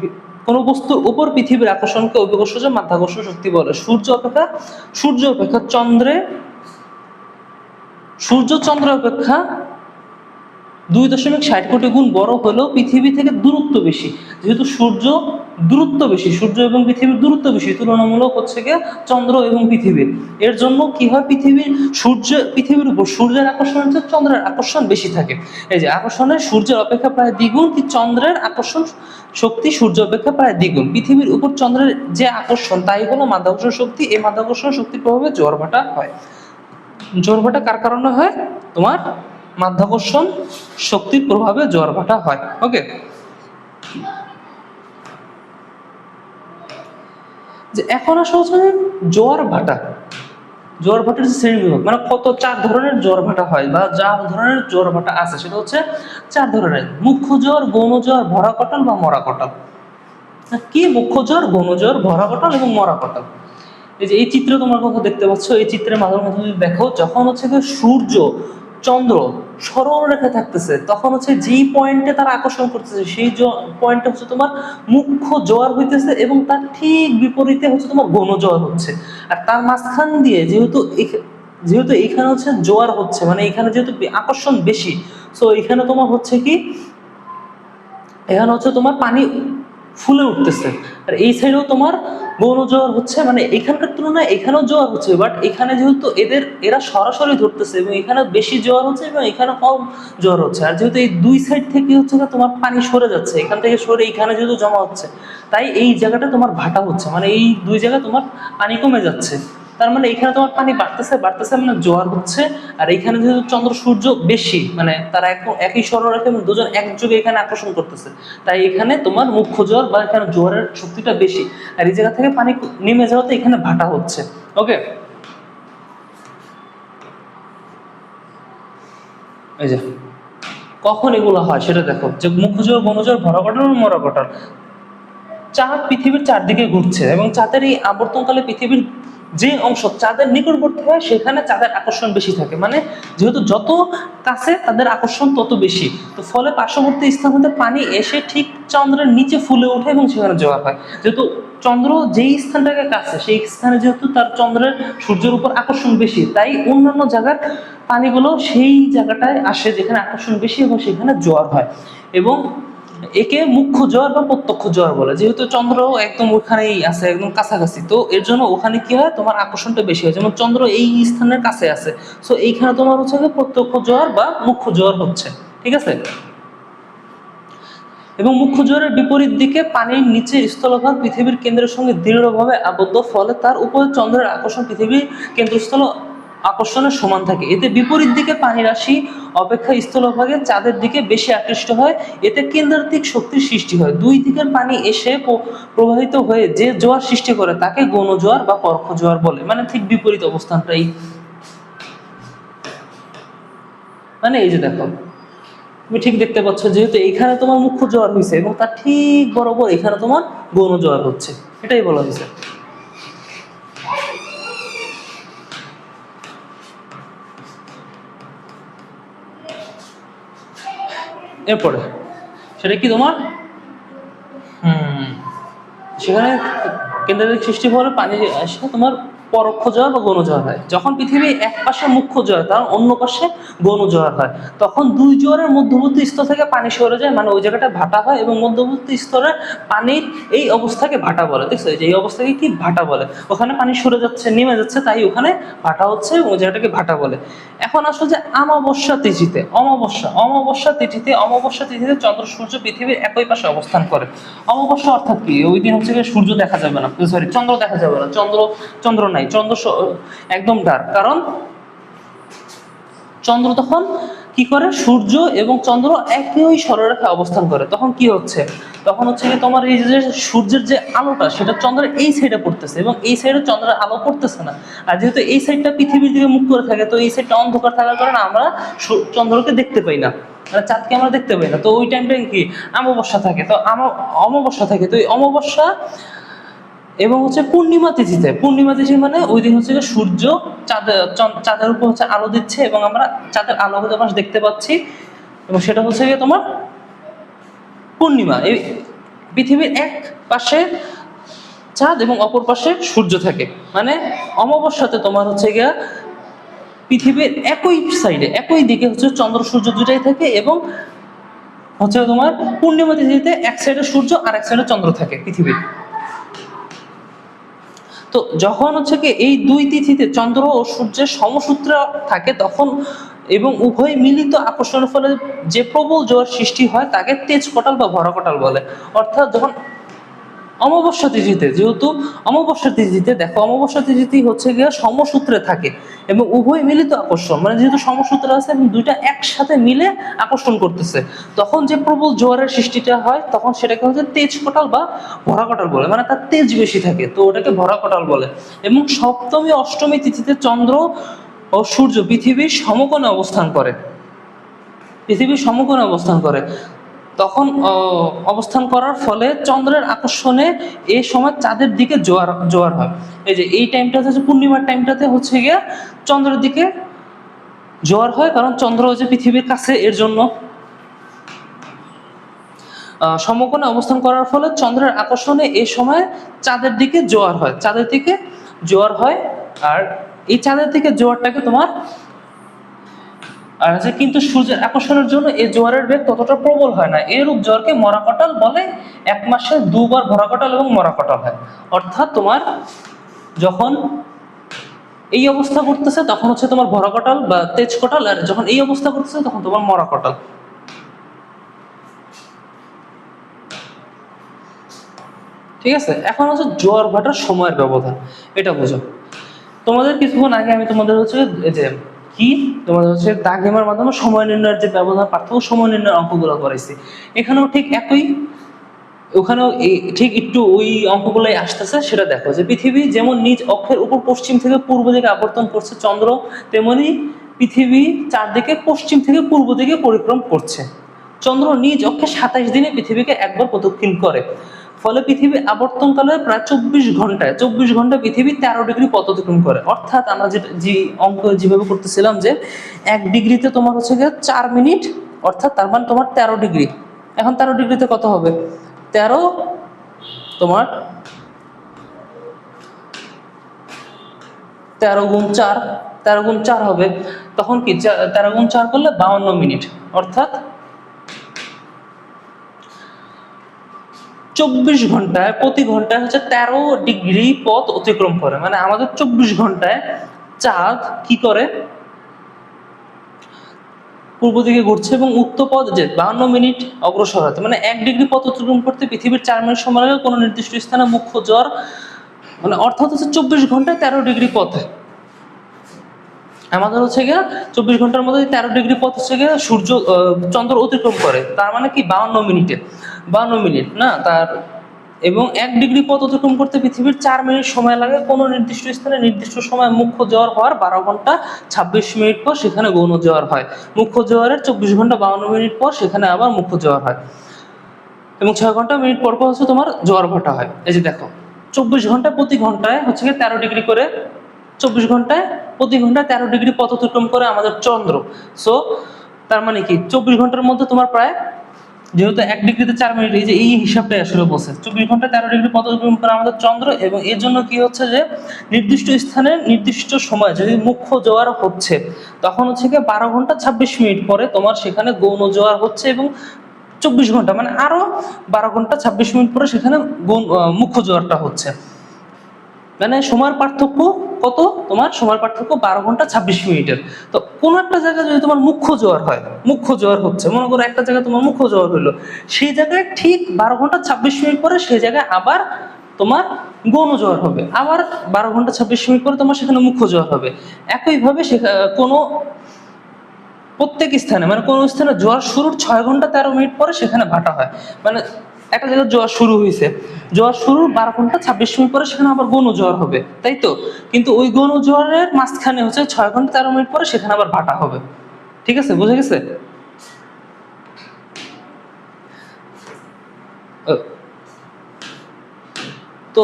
কোনো বস্তুর উপর পৃথিবীর আকর্ষণকে অভিকর্ষজ মাধ্যাকর্ষণ শক্তি বলে। সূর্য অপেক্ষা চন্দ্র অপেক্ষা 2.60 কোটি গুণ বড় হলেও পৃথিবী থেকে দূরত্ব বেশি। যেহেতু সূর্য এবং পৃথিবীর দূরত্ব বেশি তুলনামূলক হচ্ছে গিয়ে চন্দ্র এবং পৃথিবীর। এর জন্য কি হয়, পৃথিবীর উপর সূর্যের আকর্ষণ হচ্ছে চন্দ্রের আকর্ষণ বেশি থাকে। এই যে আকর্ষণে সূর্যের অপেক্ষা প্রায় দ্বিগুণ, কি চন্দ্রের আকর্ষণ শক্তি সূর্য অপেক্ষা প্রায় দ্বিগুণ। পৃথিবীর উপর চন্দ্রের যে আকর্ষণ তাই হলো মাধ্যাকর্ষণ শক্তি। এই মাধ্যাকর্ষণ শক্তির প্রভাবে জোয়ার ভাটা হয়। জোয়ার ভাটা কার কারণে হয়? তোমার মাধ্যাকর্ষণ শক্তির প্রভাবে জোয়ার ভাটা হয়। ওকে, যে এখন আসা হচ্ছে জোয়ার ভাটার যে শ্রেণীবিভাগ, মানে কত 4 ধরনের জোয়ার ভাটা হয় বা যা ধরনের জোয়ার ভাটা আছে সেটা হচ্ছে 4 ধরনের: মুখ্য জোয়ার, গৌণ জোয়ার, ভরা কটাল বা মরা কটাল। কি মুখ্য জোয়ার, গৌণ জোয়ার, ভরা কটাল এবং মরা কটাল? এই যে এই চিত্র তোমার কথা দেখতে পাচ্ছ, এই চিত্রের মাধ্যমে দেখো, যখন হচ্ছে সূর্য চন্দ্র সরল রেখে থাকতেছে, তখন হচ্ছে যেই পয়েন্টে তারা আকর্ষণ করতেছে সেই পয়েন্টে হচ্ছে তোমার মুখ্য জোয়ার হইতেছে, এবং তার ঠিক বিপরীতে হচ্ছে তোমার গৌণ জোয়ার হচ্ছে। আর তার মাঝখান দিয়ে যেহেতু এখানে হচ্ছে জোয়ার হচ্ছে, মানে এখানে যেহেতু আকর্ষণ বেশি, সো এখানে তোমার হচ্ছে কি, এখানে হচ্ছে তোমার পানি ফুলে উঠতেছে। আর এই সাইডেও তোমার গৌণ জোয়ার হচ্ছে, মানে এখানকার তুলনায় এখানেও জোয়ার হচ্ছে, বাট এখানে যেহেতু এরা সরাসরি ধরতেছে এবং এখানে বেশি জোয়ার হচ্ছে এবং এখানে কম জোয়ার হচ্ছে। আর যেহেতু এই দুই সাইড থেকে হচ্ছে তোমার পানি সরে যাচ্ছে, এখান থেকে সরে এখানে যেহেতু জমা হচ্ছে, তাই এই জায়গাটা তোমার ভাটা হচ্ছে, মানে এই দুই জায়গায় তোমার পানি কমে যাচ্ছে। তার মানে এখানে তোমার পানি বাড়তেছে মানে জোয়ার হচ্ছে। আর এখানে যেহেতু চন্দ্র সূর্য বেশি, মানে তারা একই সরলরেখা এবং দুজন একযোগে এখানে আকর্ষণ করতেছে, তাই এখানে তোমার মুখ্য জোয়ার বা এখানে জোয়ারের শক্তিটা বেশি। আর এই জায়গা থেকে পানি নেমে যাওয়াতে এখানে ভাটা হচ্ছে। ওকে, এই যে কখন এগুলো হয় সেটা দেখো, যে মুখ্য জোয়ার, গৌণ জোয়ার, ভরা কটাল এবং মরা কটাল। চাঁদ পৃথিবীর চারদিকে ঘুরছে এবং চাঁদের এই আবর্তনকালে পৃথিবীর যে অংশ চাঁদের নিকটবর্তী হয় সেখানে চাঁদের আকর্ষণ বেশি থাকে, মানে যেহেতু যত কাছে তাদের আকর্ষণ তত বেশি, তো ফলে পার্শ্ববর্তী স্থান হতে পানি এসে ঠিক চন্দ্রের নিচে ফুলে ওঠে এবং সেখানে জোয়ার হয়। যেহেতু চন্দ্র যেই স্থানটাকে কাছে সেই স্থানে যেহেতু তার চন্দ্রের সূর্যের উপর আকর্ষণ বেশি, তাই অন্যান্য জায়গার পানিগুলো সেই জায়গাটায় আসে যেখানে আকর্ষণ বেশি এবং সেখানে জোয়ার হয়। এবং একে মুখ্য জোয়ার বা প্রত্যক্ষ জোয়ার বলে, যেহেতু চন্দ্র একদম ওখানেই আছে, একদম কাছাকাছি, তো এর জন্য ওখানে কি হয় তোমার আকর্ষণটা বেশি হয়। যেমন চন্দ্র এই স্থানের কাছে আছে, সো এইখানে তোমার হচ্ছে প্রত্যক্ষ জোয়ার বা মুখ্য জোয়ার হচ্ছে, ঠিক আছে। এবং মুখ্য জোয়ারের বিপরীত দিকে পানির নিচে স্থলভাগ পৃথিবীর কেন্দ্রের সঙ্গে দৃঢ়ভাবে আবদ্ধ, ফলে তার উপরে চন্দ্রের আকর্ষণ পৃথিবীর কেন্দ্রস্থল আকর্ষণের সমান থাকে। এতে বিপরীত দিকে পানি রাশি অপেক্ষা স্থলভাগে চাঁদের দিকে বেশি আকৃষ্ট হয়, এতে কেন্দ্রাত্মিক শক্তির সৃষ্টি হয়। দুই দিকের পানি এসে প্রবাহিত হয়ে যে জোয়ার সৃষ্টি করে তাকে গৌণ জোয়ার বা পরোক্ষ জোয়ার বলে, মানে ঠিক বিপরীত অবস্থানটাই। মানে এই যে দেখো, তুমি ঠিক দেখতে পাচ্ছ, যেহেতু এখানে তোমার মুখ্য জোয়ার হয়েছে এবং তার ঠিক বরাবর এখানে তোমার গৌণ জোয়ার হচ্ছে, এটাই বলা হয়েছে। এরপরে সেটা কি তোমার সেখানে কেন্দ্রের সৃষ্টি হলে পানি আসে তোমার পরোক্ষ জোয়ার বা গৌণ জোয়ার হয়। যখন পৃথিবী এক পাশে মুখ্য জোয়ার তার অন্য পাশে গৌণ জোয়ার হয়, তখন দুই জোয়ারের মধ্যবর্তী স্তর থেকে পানি সরে যায়, মানে ওই জায়গাটা ভাটা হয় এবং মধ্যবর্তী স্তরে পানির এই অবস্থাকে ভাটা বলে। দেখছো, যে এই অবস্থাকে কি ভাটা বলে, ওখানে পানি সরে যাচ্ছে, নেমে যাচ্ছে, তাই ওখানে ভাটা হচ্ছে, ওই জায়গাটাকে ভাটা বলে। এখন আসলে যে অমাবস্যা তিথিতে, অমাবস্যা তিথিতে চন্দ্র সূর্য পৃথিবীর একই পাশে অবস্থান করে। অমাবস্যা অর্থাৎ কি, ওই দিন হচ্ছে সূর্য দেখা যাবে না, সরি চন্দ্র দেখা যাবে না, চন্দ্র নাই, চন্দ্র একদম ডার্ক, কারণ চন্দ্র তখন কি করে, সূর্য এবং চন্দ্র একই সরলরেখায় অবস্থান করে। তখন কি হচ্ছে, তখন হচ্ছে কি তোমার এই যে সূর্যের যে আলোটা সেটা চন্দ্রের এই সাইডে পড়তেছে এবং এই সাইডে চন্দ্রের আলো পড়তেছে না। আর যেহেতু এই সাইডটা পৃথিবীর দিকে মুখ করে থাকে, তো এই সাইডটা অন্ধকার থাকার কারণে আমরা চন্দ্রকে দেখতে পাই না, মানে চাঁদকে আমরা দেখতে পাই না। তো ওই টাইমটা কি অমাবস্যা থাকে, তো অমাবস্যা থাকে, তো এই অমাবস্যা এবং হচ্ছে পূর্ণিমা তিথি মানে ওই দিন হচ্ছে সূর্য চাঁদের উপর হচ্ছে আলো দিচ্ছে এবং আমরা চাঁদের আলো দেখতে পাচ্ছি, এবং সেটা হচ্ছে গিয়ে তোমার পূর্ণিমা। এই পৃথিবীর এক পাশে চাঁদ এবং অপর পাশে সূর্য থাকে, মানে অমাবস্যাতে তোমার হচ্ছে গিয়া পৃথিবীর একই সাইডে একই দিকে হচ্ছে চন্দ্র সূর্য দুটাই থাকে, এবং হচ্ছে তোমার পূর্ণিমা তিথিতে এক সাইডে সূর্য আর এক সাইডে চন্দ্র থাকে পৃথিবীর। তো যখন হচ্ছে কি এই দুই তিথিতে চন্দ্র ও সূর্যের সমসূত্র থাকে তখন এবং উভয় মিলিত আকর্ষণের ফলে যে প্রবল জোয়ার সৃষ্টি হয় তাকে তেজকটাল বা ভরাকটাল বলে। অর্থাৎ যখন অমাবস্যা তিথিতে, যেহেতু অমাবস্যা তিথিতে দেখো, অমাবস্যা তিথিতে হচ্ছে গিয়ে সমসূত্রে থাকে এবং উভয় মিলিত আকর্ষণ, মানে যেহেতু সমসূত্রে আছে এবং দুইটা একসাথে মিলে আকর্ষণ করতেছে, তখন যে প্রবল জোয়ারের সৃষ্টিটা হয় তখন সেটাকে হচ্ছে তেজকটাল বা ভরাকটাল বলে, মানে তার তেজ বেশি থাকে, তো ওটাকে ভরাকটাল বলে। এবং সপ্তমী অষ্টমী তিথিতে চন্দ্র ও সূর্য পৃথিবীর সমকোণে অবস্থান করে, তখন অবস্থান করার ফলে চন্দ্রের আকর্ষণে এই সময় চাঁদের দিকে জোয়ার হয়। এই যে এই টাইমটাতে হচ্ছে পূর্ণিমার টাইমটাতে হচ্ছে গিয়ে চন্দ্রের দিকে জোয়ার হয়, কারণ চন্দ্র হচ্ছে পৃথিবীর কাছে, এর জন্য সমকোণে অবস্থান করার ফলে চন্দ্রের আকর্ষণে এই সময় চাঁদের দিকে জোয়ার হয়। আর এই চাঁদের দিকে জোয়ারটাকে তোমার আর আছে, কিন্তু সূর্যের আকর্ষণের জন্য এই জোয়ারের বেগ ততটা প্রবল হয় না। এরূপ জোয়ারকে মরাকটাল বলে। এক মাসে দুবার ভরাকটাল এবং মরাকটাল হয়। অর্থাৎ তোমার যখন এই অবস্থা করতেছে তখন হচ্ছে তোমার ভরাকটাল বা তেজকটাল, আর যখন এই অবস্থা করতেছে তখন তোমার মরাকটাল। ঠিক আছে, এখন হচ্ছে জোয়ার ভাটার সময়ের ব্যবধান, এটা বোঝো। তোমাদের কিছুক্ষণ আগে আমি তোমাদের হচ্ছে যে কি তোমাদের হচ্ছে দাগেমার মাধ্যমে সময় নির্ণয়ের যে ব্যবধান পার্থক্য সময় নির্ণয়ের অঙ্কগুলো করাইছি, এখানেও ঠিক একই, ওখানেও ঠিক একটু ওই অঙ্কগুলোই আসতেছে। সেটা দেখো যে পৃথিবী যেমন নিজ অক্ষের উপর পশ্চিম থেকে পূর্ব দিকে আবর্তন করছে চন্দ্র, তেমনি পৃথিবী চারদিকে পশ্চিম থেকে পূর্ব দিকে পরিক্রম করছে। চন্দ্র নিজ অক্ষে 27 দিনে পৃথিবীকে একবার প্রদক্ষিণ করে, ফলে পৃথিবী আবর্তনকালে প্রায় 24 ঘন্টায় পৃথিবী 13 ডিগ্রি পথ অতিক্রম করে। অর্থাৎ আমরা যে অঙ্ক যেভাবে করতেছিলাম যে 1 ডিগ্রিতে তোমার হচ্ছে গিয়ে 4 মিনিট, অর্থাৎ তার মানে তোমার 13 ডিগ্রি। এখন 13 ডিগ্রিতে কত হবে? 13 তোমার 13 গুণ 4, 13 গুণ 4 হবে, তখন কি 13 গুণ 4 করলে 52 মিনিট, অর্থাৎ 24 ঘন্টায় প্রতি ঘন্টায় হচ্ছে 13 ডিগ্রি পথ অতিক্রম করে। মানে আমাদের 24 ঘন্টায় চাঁদ কি করে? পূর্ব দিকে ঘুরছে এবং উত্তর পথ যে 52 মিনিট অগ্রসর হতে, মানে 1 ডিগ্রি পথ অতিক্রম করতে পৃথিবীর 4 মিনিট সময় লাগে কোনো নির্দিষ্ট স্থানে মুখ্য জোয়ার, মানে অর্থাৎ হচ্ছে 24 ঘন্টায় 13 ডিগ্রি পথে। আমাদের হচ্ছে গিয়ে 24 ঘন্টার মধ্যে 13 ডিগ্রি পথ হচ্ছে গিয়ে চন্দ্র অতিক্রম করে, তার মানে কি 52 মিনিটে, 52 মিনিট না তার। এবং 1 ডিগ্রি পথ অতিক্রম করতে পৃথিবীর 4 মিনিট সময় লাগে কোনো নির্দিষ্ট স্থানে নির্দিষ্ট সময় মুখ্য জোয়ার হওয়ার 12 ঘন্টা 26 মিনিট পর সেখানে গৌণ জোয়ার হয়। মুখ্য জোয়ারের 24 ঘন্টা 52 মিনিট পর সেখানে আবার মুখ্য জোয়ার হয়, এবং 6 ঘন্টা মিনিট পর পর হচ্ছে তোমার জোয়ার ভাটা হয়। এই যে দেখো 24 ঘন্টা প্রতি ঘন্টায় হচ্ছে গিয়ে 13 ডিগ্রি করে, 24 ঘন্টায় প্রতি ঘন্টায় 13 ডিগ্রি পথ অতিক্রম করে আমাদের চন্দ্র। সো তার মানে কি 24 ঘন্টার মধ্যে তোমার প্রায়, যেহেতু 1 ডিগ্রিতে 4 মিনিট, এই যে এই হিসাবটাই আসলে বসে 24 ঘন্টায় 13 ডিগ্রি পথ অতিক্রম করে আমাদের চন্দ্র। এবং এর জন্য কি হচ্ছে যে নির্দিষ্ট স্থানে নির্দিষ্ট সময় যদি মুখ্য জোয়ার হচ্ছে, তখন হচ্ছে কি 12 ঘন্টা 26 মিনিট পরে তোমার সেখানে গৌণ জোয়ার হচ্ছে, এবং 24 ঘন্টা মানে আরো 12 ঘন্টা 26 মিনিট পরে সেখানে মুখ্য জোয়ারটা হচ্ছে। মানে সময়ের পার্থক্য কত? তোমার সময়ের পার্থক্য 12 ঘন্টা 26 মিনিটের। তো কোন একটা জায়গায় যদি তোমার মুখ্য জোয়ার হয়, মুখ্য জোয়ার হচ্ছে, মনে করো একটা জায়গায় তোমার মুখ্য জোয়ার হলো, সেই জায়গায় ঠিক 12 ঘন্টা 26 মিনিট পরে সেই জায়গায় আবার তোমার গৌণ জোয়ার হবে, আবার 12 ঘন্টা 26 মিনিট পরে তোমার সেখানে মুখ্য জোয়ার হবে। একইভাবে কোনো প্রত্যেক স্থানে, মানে কোন স্থানে জোয়ার শুরুর 6 ঘন্টা 13 মিনিট পরে সেখানে ভাটা হয়। মানে একটা জায়গায় জোয়ার শুরু হয়েছে, জোয়ার শুরুর 12 ঘন্টা 26 মিনিট পরে সেখানে আবার গৌণ জোয়ার হবে, তাই তো? কিন্তু ওই গৌণ জোয়ারের মাঝখানে হচ্ছে 6 ঘন্টা 13 মিনিট পরে সেখানে আবার ভাটা হবে। ঠিক আছে, বুঝে গেছে? তো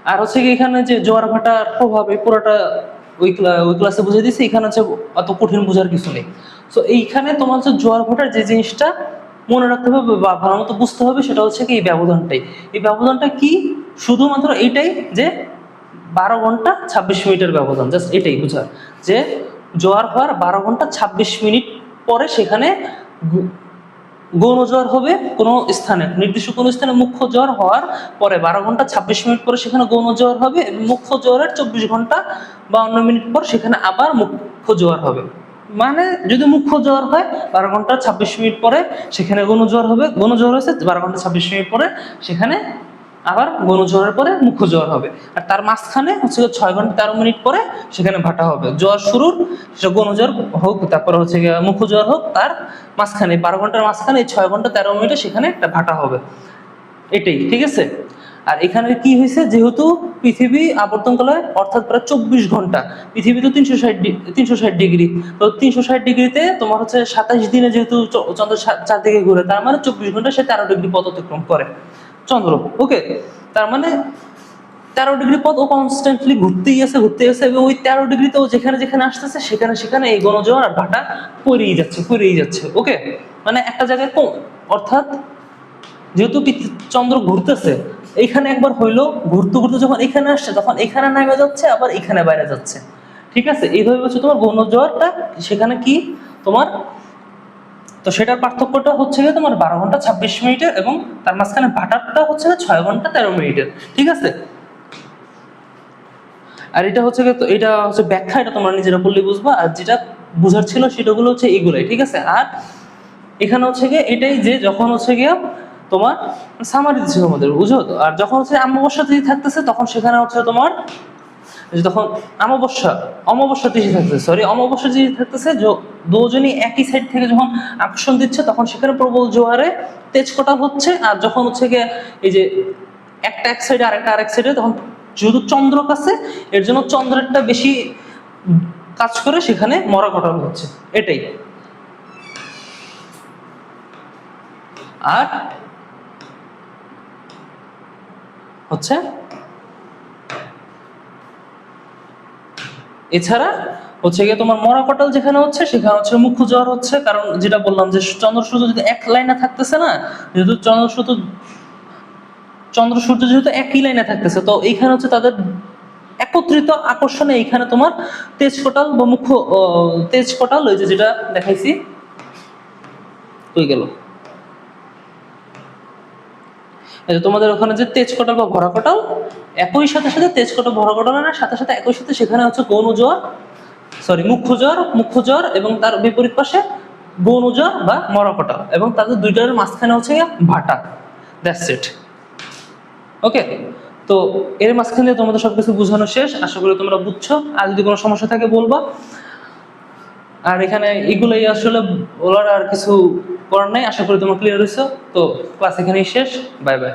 আর হচ্ছে কি এখানে যে জোয়ার ভাটার প্রভাব এই পুরোটা ওই ক্লাসে বুঝিয়ে দিচ্ছি, এখানে হচ্ছে অত কঠিন বোঝার কিছু নেই। তো এইখানে তোমার হচ্ছে জোয়ার ভাটার যে জিনিসটা মনে রাখতে হবে বা ভালো মতো বুঝতে হবে সেটা হচ্ছে কি এই ব্যবধানটাই। এই ব্যবধানটা কি? শুধুমাত্র এইটাই যে 12 ঘন্টা 26 মিনিটের ব্যবধান, জাস্ট এটাই বোঝার যে জোয়ার হওয়ার 12 ঘন্টা 26 মিনিট পরে সেখানে গৌণ জোয়ার হবে কোনো স্থানে, নির্দিষ্ট কোনো স্থানে মুখ্য জোয়ার হওয়ার পরে 12 ঘন্টা 26 মিনিট পরে সেখানে গৌণ জোয়ার হবে, এবং মুখ্য জোয়ারের 24 ঘন্টা 52 মিনিট পর সেখানে আবার মুখ্য জোয়ার হবে। মানে যদি মুখ্য জোয়ার হয় 12 ঘন্টা 26 মিনিট পরে সেখানে গৌণ জোয়ার হবে, গৌণ জোয়ার হয়েছে 12 ঘন্টা 26 মিনিট পরে সেখানে আবার গৌণ জোয়ারের পরে মুখ্য জোয়ার হবে। আর তার মাঝখানে হচ্ছে 6 ঘন্টা 13 মিনিট পরে সেখানে ভাটা হবে। জোয়ার শুরুর সেটা গৌণ জোয়ার হোক, তারপরে হচ্ছে মুখ্য জোয়ার হোক, তার মাঝখানে 12 ঘন্টার মাঝখানে এই 6 ঘন্টা 13 মিনিটে সেখানে একটা ভাটা হবে। এটাই, ঠিক আছে? আর এখানে কি হয়েছে, যেহেতু পৃথিবী আবর্তনকালে অর্থাৎ প্রায় 24 ঘন্টা, পৃথিবী তো 360 ডিগ্রি, তো 360 ডিগ্রিতে তোমার হচ্ছে 27 দিনে যেহেতু চন্দ্র চারদিকে ঘুরে, তার মানে 24 ঘন্টা সে 13 ডিগ্রি পথ অতিক্রম করে চন্দ্র। ওকে, তার মানে 13 ডিগ্রি পথ ও কনস্ট্যান্টলি ঘুরতেই আছে, এবং ওই 13 ডিগ্রিতেও যেখানে যেখানে আসতেছে সেখানে সেখানে এই গণজোয়ার আর ভাটা পড়েই যাচ্ছে। ওকে, মানে একটা জায়গায় অর্থাৎ যেহেতু চন্দ্র ঘুরতেছে, এইখানে একবার হইলো, ঘুরতে ঘুরতে যখন এখানে আসছে তখন এখানে নামে যাচ্ছে, আবার এখানে বাইরে যাচ্ছে। ঠিক আছে, এইভাবে হচ্ছে তোমার গণজোয়ারটা সেখানে কি তোমার, তো সেটার পার্থক্যটা হচ্ছে গিয়ে তোমার 12 ঘন্টা 26 মিনিটের, এবং তার মাঝখানে ভাটারটা হচ্ছে 6 ঘন্টা 13 মিনিটের। ঠিক আছে, আর এটা হচ্ছে এটা হচ্ছে ব্যাখ্যা, এটা তোমরা নিজেরা বললেই বুঝবা। আর যেটা বুঝার ছিল সেটাগুলো হচ্ছে এগুলাই। ঠিক আছে, আর এখানে হচ্ছে গিয়ে এটাই যে যখন হচ্ছে গিয়ে তোমার সামারি দিচ্ছে তোমাদের, বুঝো তো? আর যখন হচ্ছে অমাবস্যা তিথি থাকতেছে তখন সেখানে হচ্ছে তোমার, তখন অমাবস্যা তিথি থাকতেছে দুজনই একই সাইড থেকে যখন আকর্ষণ দিচ্ছে তখন সেখানে প্রবল জোয়ারে তেজ কটাল হচ্ছে। আর যখন হচ্ছে গিয়ে এই যে একটা এক সাইডে আরেকটা আরেক সাইডে, তখন যেহেতু চন্দ্র কাছে, এর জন্য চন্দ্রেরটা বেশি কাজ করে সেখানে মরা কটাল হচ্ছে। এটাই আর হচ্ছে এছাড়া হচ্ছে গিয়ে তোমার মরাকটাল যেখানে হচ্ছে সেখানে হচ্ছে মুখ্য জ্বর হচ্ছে, কারণ যেটা বললাম যে চন্দ্র সূর্য যদি এক লাইনে থাকতেছে না, যেহেতু চন্দ্র সূর্য যেহেতু একই লাইনে থাকতেছে, তো এইখানে হচ্ছে তাদের একত্রিত আকর্ষণে এইখানে তোমার তেজকটাল বা মুখ্য তেজকটাল ওই যে যেটা দেখাইছি হয়ে গেল। এই যে তোমাদের ওখানে যে তেজকটাল বা ভরাকটাল, একই সাথে সাথে তেজকটাল ভরাকটালের সাথে সাথে একই সাথে সেখানে হচ্ছে মুখ্য জ্বর এবং তার বিপরীত পাশে গৌণ জ্বর বা মরাকটাল, এবং তাদের দুইটার মাঝখানে হচ্ছে ভাটা। That's it. ওকে, তো এর মাঝখানে তোমাদের সবকিছু বোঝানো শেষ, আশা করি তোমরা বুঝছো। আর যদি কোনো সমস্যা থাকে বলবা। আর এখানে এগুলোই আসলে বলার আর কিছু করার নাই, আশা করি তোমরা ক্লিয়ার হয়েছো। তো ক্লাস এখানেই শেষ, বাই বাই।